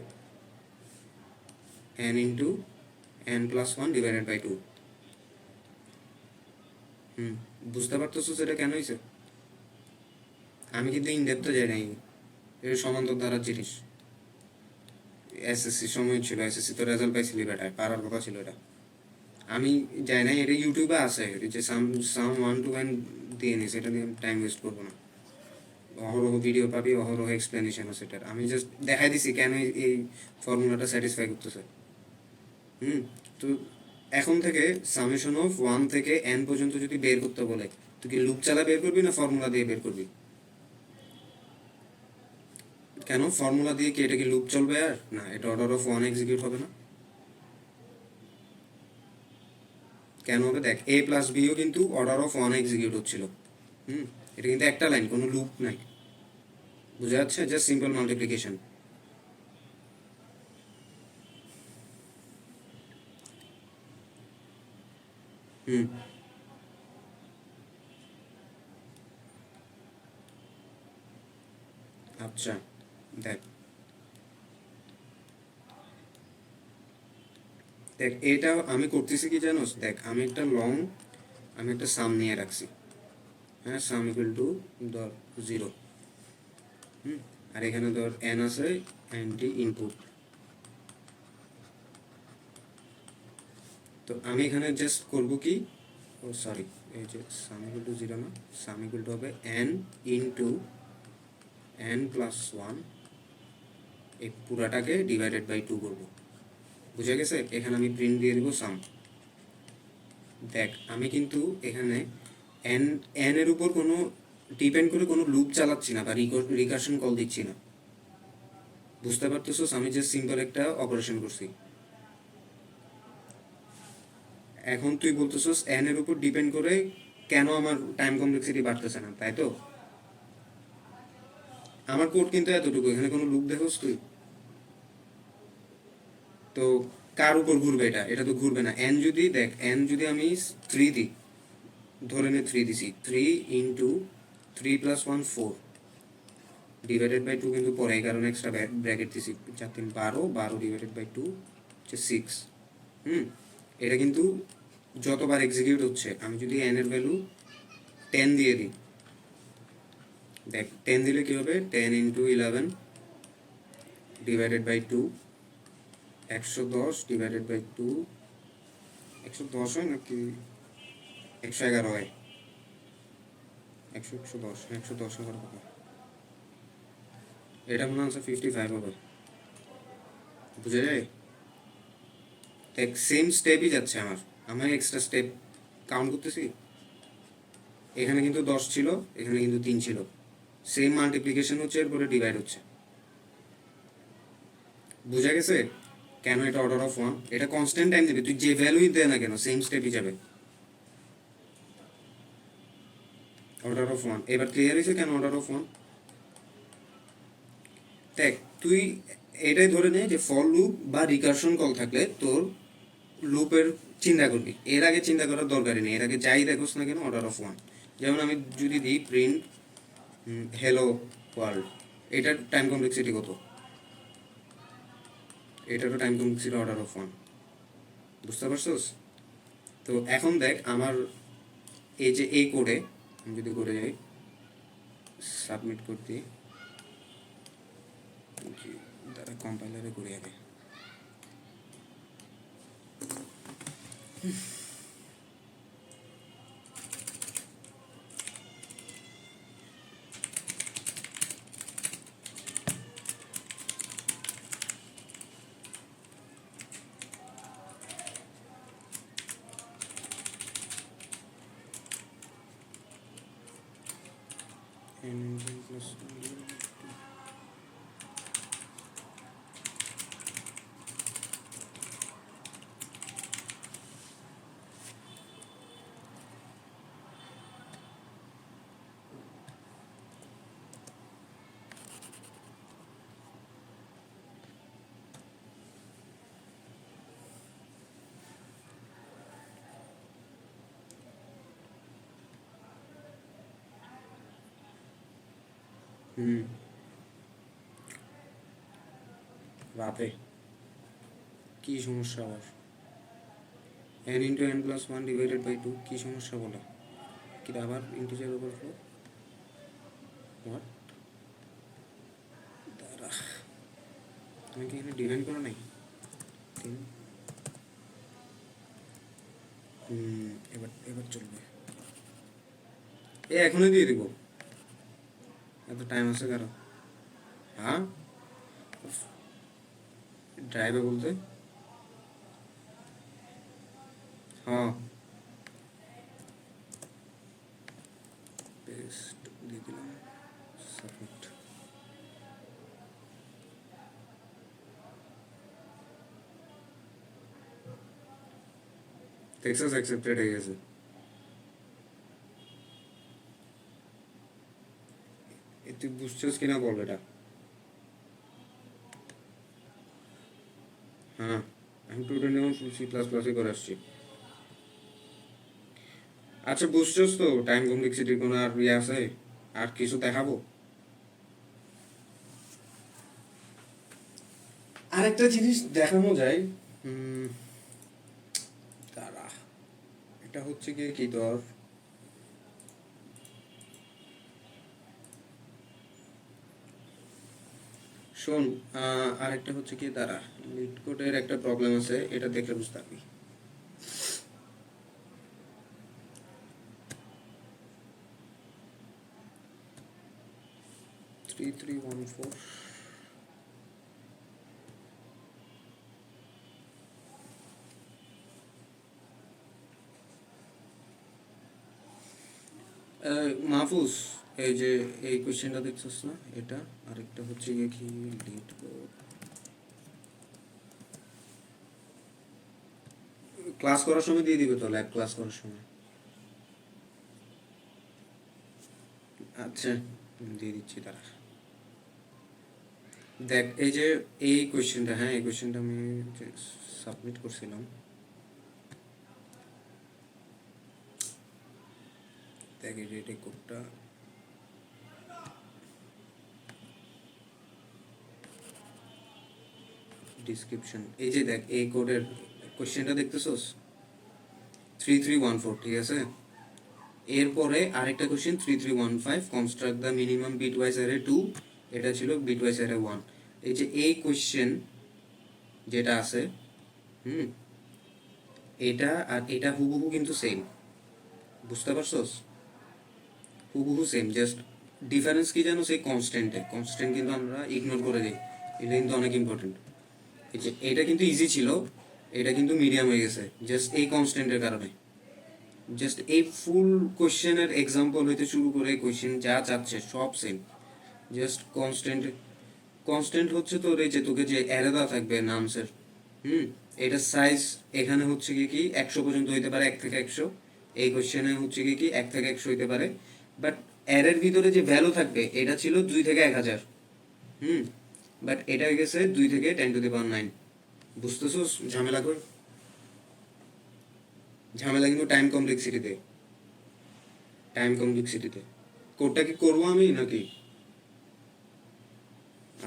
n into n plus 1 divided by 2। বুঝতে পারতেছো সেটা কেন হয়েছে? আমি কিন্তু ইনডেপথে যাই নাই, এটা সমান্তর ধারার জিনিস। এসএসসি সময় ছিল, এসএসসি তো রেজাল্ট পাইছিলি বেটা, পারার কথা ছিল এটা। আমি যাই নাই, এটা ইউটিউবে আছে, যে সাম 1 to 1 দিয়ে নিস, এটা নিয়ে টাইম ওয়েস্ট করবো না। অহরহ ভিডিও পাবি, অহরহ এক্সপ্লেনেশন আছে এটার। আমি জাস্ট দেখাই দিছি কেন এই ফর্মুলাটা স্যাটিসফাই করতেছে। তো এখন থেকে সামেশন অফ 1 থেকে n পর্যন্ত যদি বের করতে বলে, তুই কি লুপ চালা বের করবি না ফর্মুলা দিয়ে বের করবি? কেন ফর্মুলা দিয়ে কি এটা কি লুপ চলবে? আর না, এটা অর্ডার অফ 1 এক্সিকিউট হবে না। কেন হবে দেখ, a প্লাস বিও কিন্তু অর্ডার অফ 1 এক্সিকিউট হচ্ছিল। এটা কিন্তু একটা লাইন, কোনো লুপ নাই। বুঝা যাচ্ছে? Just simple multiplication. আচ্ছা দেখ, দেখ এটা আমি করতেছি কি জানোস, দেখ আমি একটা সাম নিয়ে রাখছি। হ্যাঁ, সাম ইকুয়াল টু ধর 0। আর এখানে ধর n আছে, nটি ইনপুট। তো আমি এখানে জাস্ট করবো কি, ও সরি, এই যে সাম ইকুয়াল টু 0 না, সাম ইকুয়াল টু হবে n ইন্টু n প্লাস 1, এই পুরাটাকে ডিভাইডেড বাই 2 করবো। বুঝে গেছে? এখানে আমি প্রিন্ট দিয়ে দেবো সাম। দেখ আমি কিন্তু এখানে n এর উপর কোনো ডিপেন্ড করে কোনো লুপ চালাচ্ছি না বা রিকারশন কল দিচ্ছি না। বুঝতে পারতেছোস? আমি জাস্ট সিম্পল একটা অপারেশন করছি। এখন তুই বলতেছোস n এর উপর ডিপেন্ড করে কেন আমার টাইম কমপ্লেক্সিটি বাড়তেছে না, তাই তো? আমার কোড কিন্তু এতটুকু, এখানে কোনো লুপ দেখোস তুই? তো কার উপর ঘুরবে এটা? এটা তো ঘুরবে না। n যদি দেখ, n যদি আমি 3 দিই, ধরে নে 3 দিছি, 3 ইন্টু 3 প্লাস 1 4 ডিভাইডেড বাই 2 কিন্তু পরে, এই কারণে এক্সট্রা ব্র্যাকেট দিছি, 4 3 12, 12 ডিভাইডেড বাই 2 হচ্ছে 6। এটা কিন্তু যতবার এক্সিকিউট হচ্ছে, আমি যদি n এর ভ্যালু 10 দিয়ে দিই, দেখ 10 দিলে কী হবে, 10 into 11 divided by 2, 110 divided by 2, 110 হয় নাকি 111 হয়? 110, 110 হওয়ার কথা। এটা মনে হচ্ছে 55 হবে। বুঝে যায়? দেখ সেম স্টেপই যাচ্ছে আমার, আমি এক্সট্রা স্টেপ কাউন্ট করতেছি। এখানে কিন্তু 10 ছিল, এখানে কিন্তু 3 ছিল, সেম মাল্টিপ্লিকেশন হচ্ছে, এরপরে ডিভাইড হচ্ছে। বুঝা গেছে কেন এটা অর্ডার অফ 1? এটা কনস্ট্যান্ট টাইম দেবে, তুই যে ভ্যালুই দে না কেন সেম স্টেপই যাবে, অর্ডার অফ 1। এবার ক্লিয়ার হয়েছে কেন অর্ডার অফ 1? দেখ তুই এটাই ধরে নে যে ফর লুপ বা রিকারশন কল থাকলে তোর লুপের চিন্তা করবি, এর আগে চিন্তা করার দরকারই নেই। এর আগে যাই দেখোস না কেন অর্ডার অফ 1। যেমন আমি যদি দিই প্রিন্ট হ্যালো ওয়ার্ল্ড, এটার টাইম কমপ্লেক্সিটি কত? এটারও টাইম কমপ্লেক্সিটি অর্ডার অফ 1। বুঝতে পারছোস? তো এখন দেখ আমার এই যে এই কোডে আমি যদি করে যাই সাবমিট করতে, তারা কম্পাইলারে করে আগে, n into n plus 1 divided by 2. বাপরে কি সমস্যা আবার n into n plus 1 divided by 2 কি সমস্যা বলো কি আবার ইন্টিজার ওভারফ্লো হোয়াট দাঁড়া আমি কি এখানে ডিফাইন করা নাই এবার এবার চলবে এখনই দিয়ে দিব এত টাইম আছে কারো হ্যাঁ ড্রাইভে বলতে হ্যাঁ পেস্ট দিয়ে দিলাম সাবমিট টেক্সাস অ্যাকসেপ্টেড হয়ে গেছে তুই বুঝছিস কিনা বল এটা হ্যাঁ আমি টুডেন্ট যেমন সি প্লাস প্লাসে করে আসছি আচ্ছা বুঝছিস তো টাইম কমপ্লেক্সিটির কোনো আর ইয়ে আছে আর কিছু দেখাবো আরেকটা জিনিস দেখানো যায় তারা এটা হচ্ছে কি ধর শোন আরেকটা হচ্ছে কি তারা লিড কোডের একটা প্রবলেম আছে এটা দেখলে বুঝতে পারবি 3314 মাহফুজ এই যে এই কোশ্চেনটা দেখছস না এটা আরেকটা হচ্ছে কি লিড কোড ক্লাস করার সময় দিয়ে দিবে তো ল্যাব ক্লাস করার সময় আচ্ছা দিয়ে দিচ্ছি তারা দেখ এই যে এই কোশ্চেনটা হ্যাঁ এই কোশ্চেনটা আমি সাবমিট করছিলাম দেখ এই যে এটা কোডটা ডিসক্রিপশন এই যে দেখ এই কোডের কোশ্চেনটা দেখতেছস 3314 ঠিক আছে এরপরে আরেকটা question 3315 construct the minimum bitwise array 2 এটা ছিল বিটওয়াইজ অ্যারে 1 এই যে এই কোশ্চেন যেটা আছে এটা আর এটা হুবহু কিন্তু সেম বুঝতে পারছস হুবহু সেম জাস্ট ডিফারেন্স কি জানো সেই কনস্ট্যান্টে কনস্ট্যান্ট কিন্তু আমরা ইগনোর করে দিই এটা কিন্তু অনেক ইম্পর্টেন্ট এই যে এটা কিন্তু ইজি ছিল এটা কিন্তু মিডিয়াম হয়ে গেছে জাস্ট এই কনস্ট্যান্টের কারণে জাস্ট এই ফুল কোশ্চেনের এক্সাম্পল হইতে শুরু করে কোশ্চেন যা চাচ্ছে সব সেম জাস্ট কনস্ট্যান্ট হচ্ছে তোর এই যে তোকে যে অ্যারে দেওয়া থাকবে নামসের এটা সাইজ এখানে হচ্ছে কি 100 পর্যন্ত হইতে পারে 1 থেকে 100 এই কোশ্চেনে হচ্ছে কি 1 থেকে 100 হইতে পারে বাট অ্যারের ভিতরে যে ভ্যালু থাকবে এটা ছিল 2 থেকে 1000 বাট এটা হয়ে গেছে 2 থেকে 10 টু দি পাওয়ার 9 বুঝতেছো ঝামেলা কর ঝামেলা কিন্তু টাইম কমপ্লেক্সিটিতে কোডটা কি করবো আমি নাকি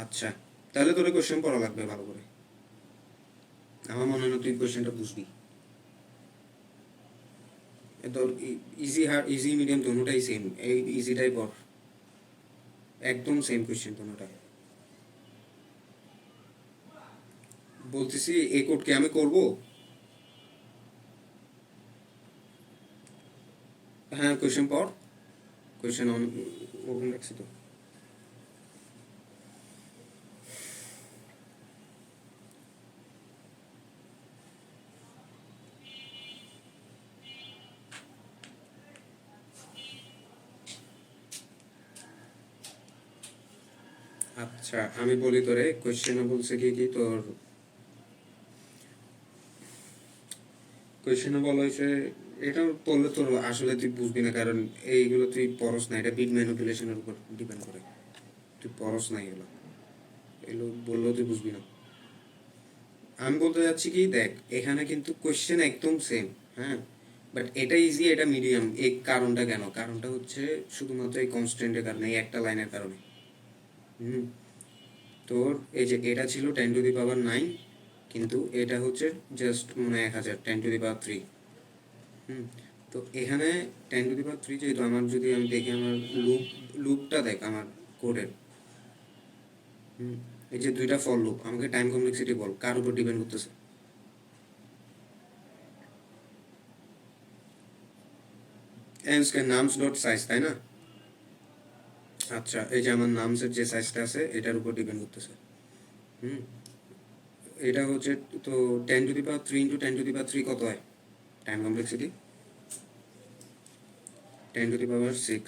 আচ্ছা তাহলে তোর কোশ্চেন পড়া লাগবে ভালো করে আমার মনে হয় তুই কোশ্চেনটা বুঝবি তোর ইজি হার্ড ইজি মিডিয়াম দুটোটাই সেম এই ইজিটাই পড় একদম সেম কোশ্চেন দুটোটাই বলতেছি এই কোডকে আমি করব হ্যাঁ কোশ্চেন পড় কোশ্চেন অন ওপেন রাখছি তো আচ্ছা আমি বলি তোরে, কোয়েশ্চেনে বলছে কি কি তোর, কোয়েশ্চেনে বলা হয়েছে, এটা পড়লে তোর আসলে তুই বুঝবি না, কারণ এইগুলো তুই পড়স না, এটা বিট ম্যানিপুলেশনের উপর ডিপেন্ড করে, তুই পড়স না এগুলো, এগুলো বললেও তুই বুঝবি না। আমি বলতে যাচ্ছি কি, দেখ এখানে কিন্তু কোয়েশ্চেন একদম সেম, হ্যাঁ, বাট এটা ইজি এটা মিডিয়াম। এই কারণটা কেন, কারণটা হচ্ছে শুধুমাত্র এই কনস্ট্যান্টের কারণে, এই একটা লাইনের কারণে। হুম, তোর এই যে এটা ছিল 10⁻৯, কিন্তু এটা হচ্ছে জাস্ট মনে 1000, 10⁻3। হুম, তো এখানে 10⁻3 যেহেতু, আমার যদি আমি দেখি আমার লুপটা দেখ আমার কোডের। হুম, এই যে দুইটা ফর লুপ, আমাকে টাইম কমপ্লেক্সিটি বল কার উপর ডিপেন্ড করতেছে? এন্স কে নামস ডট সাইজ, তাই না? আচ্ছা, এই যে আমার নামসের যে সাইজটা আছে এটার উপর ডিপেন্ড করতেছে। হুম, এটা হচ্ছে, তো 10⁻3 ইন্টু 10⁻3 কত হয় টাইম কমপ্লেক্সিটি? 10⁻6,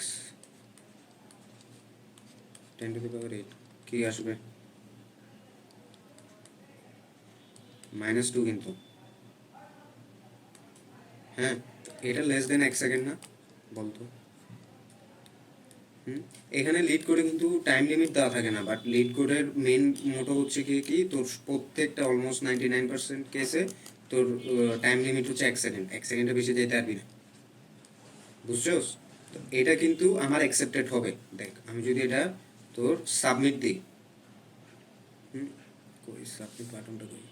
10⁻8, কি আসবে? -2 কিন্তু, হ্যাঁ, এটা লেস দেন 1 সেকেন্ড না, বলতো? হুম, এখানে লিড কোডে কিন্তু টাইম লিমিট দেওয়া থাকে না, বাট লিড কোডের মেন মোটো হচ্ছে কি কি, তোর প্রত্যেকটা অলমোস্ট 99% কেসে তোর টাইম লিমিট হচ্ছে 1 সেকেন্ড, 1 সেকেন্ডের বেশি যেতে পারবি না, বুঝছোস? তো এটা কিন্তু আমার অ্যাকসেপ্টেড হবে। দেখ আমি যদি এটা তোর সাবমিট দিই, হুম, কই সাবমিট বাটনটা কই,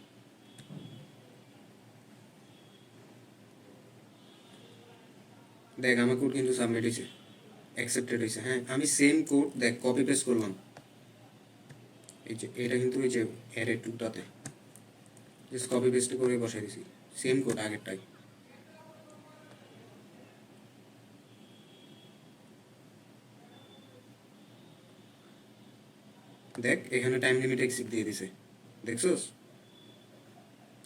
দেখ আমার কোড কিন্তু সাবমিট হয়েছে, অ্যাকসেপ্টেড হয়েছে, হ্যাঁ, আমি সেম কোড দেখ কপি পেস্ট করলাম, এই যে এটা কিন্তু এই যে অ্যারে টুটাতে জাস্ট কপি পেস্ট করে বসাই দিছি, সেম কোড আগেরটাই। দেখ এখানে টাইম লিমিট এক্সিট দিয়ে দিছে, দেখছোস?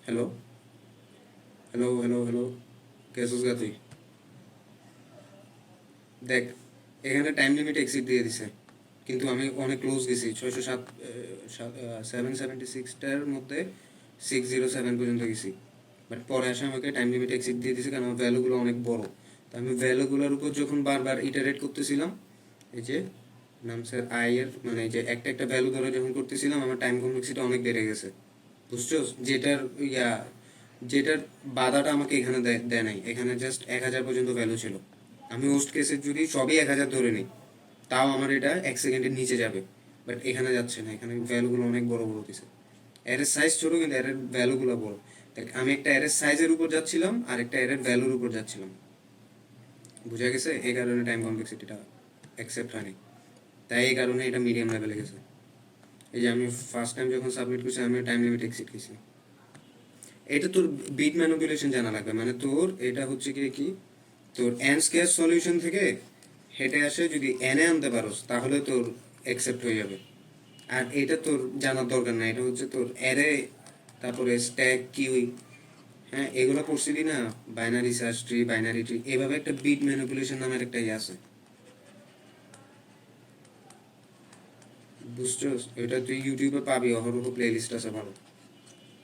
হ্যালো, হ্যালো, হ্যালো, হ্যালো, কেসোস গা তুই? দেখ এখানে টাইম লিমিট এক্সিট দিয়ে দিছে, কিন্তু আমি অনেক ক্লোজ গেছি, 607, 776টার মধ্যে 607 পর্যন্ত গেছি, বাট পরে আসে আমাকে টাইম লিমিট এক্সিট দিয়ে দিছে, কারণ আমার ভ্যালুগুলো অনেক বড়। তো আমি ভ্যালুগুলোর উপর যখন বারবার ইটারেট করতেছিলাম, এই যে নামসের আই এর মানে এই যে একটা একটা ভ্যালু ধরে যখন করতেছিলাম, আমার টাইম কমপ্লেক্সিটি অনেক বেড়ে গেছে, বুঝছো? যেটার ইয়া, যেটার বাধাটা আমাকে এখানে দেয় নাই, এখানে জাস্ট 1000 পর্যন্ত ভ্যালু ছিল। আমি হোস্ট কেসে যদি সবই 1000 ধরে নিই, তাও আমার এটা 1 সেকেন্ডের নিচে যাবে, বাট এখানে যাচ্ছে না, এখানে ভ্যালুগুলো অনেক বড় বড় দিছে। অ্যারের সাইজ ছোট কিন্তু অ্যারের ভ্যালুগুলো বড়। দেখ আমি একটা অ্যারের সাইজের উপর যাচ্ছিলাম আর একটা অ্যারের ভ্যালুর উপর যাচ্ছিলাম, বুঝা গেছে? এই কারণে টাইম কমপ্লেক্সিটিটা অ্যাকসেপ্ট হয়নি, তাই এই কারণে এটা মিডিয়াম লেভেলে গেছে। এই যে আমি ফার্স্ট টাইম যখন সাবমিট করছি, আমি টাইম লিমিট এক্সিট গেছি। এটা তোর বিট ম্যানিপুলেশন জানা লাগবে, মানে তোর এটা হচ্ছে কি কি, তোর এন স্কয়ার সলিউশন থেকে হেঁটে আসে যদি এনে আনতে পারোস, তাহলে তোর অ্যাকসেপ্ট হয়ে যাবে। আর এটা তোর জানার দরকার নাই, এটা হচ্ছে তোর অ্যারে, তারপরে স্ট্যাক কিউই, হ্যাঁ, এগুলো পড়ছিলি না? Binary search tree, binary tree, এভাবে একটা বিট ম্যানিপুলেশন নামের একটা ইয়ে আছে, বুঝছো? এটা তুই ইউটিউবে পাবি, অহরহ প্লে লিস্ট আছে ভালো,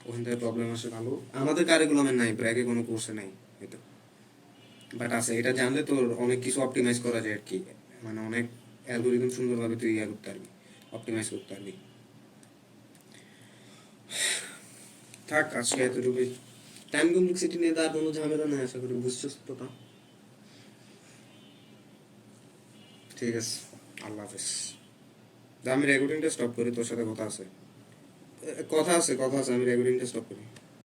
ওখান থেকে প্রবলেম আসে ভালো। আমাদের কারিকুলামে নাই, ব্র্যাকে কোনো কোর্সে নাই এটা, বাট আছে, এটা জানলে তোর অনেক কিছু অপটিমাইজ করা যায় আর কি, মানে অনেক অ্যালগোরিদম সুন্দরভাবে তুই ইয়া করতে পারবি, অপটিমাইজ করতে পারবি। থাক আজকে এতটুকুই, টাইম কমপ্লেক্সিটি নিয়ে তার কোনো ঝামেলা নেই, আশা করি বুঝছো তো তা। ঠিক আছে, আল্লাহ হাফেজ। আমি রেকর্ডিংটা স্টপ করি, তোর সাথে কথা আছে, কথা আছে, কথা আছে, আমি রেকর্ডিংটা স্টপ করি।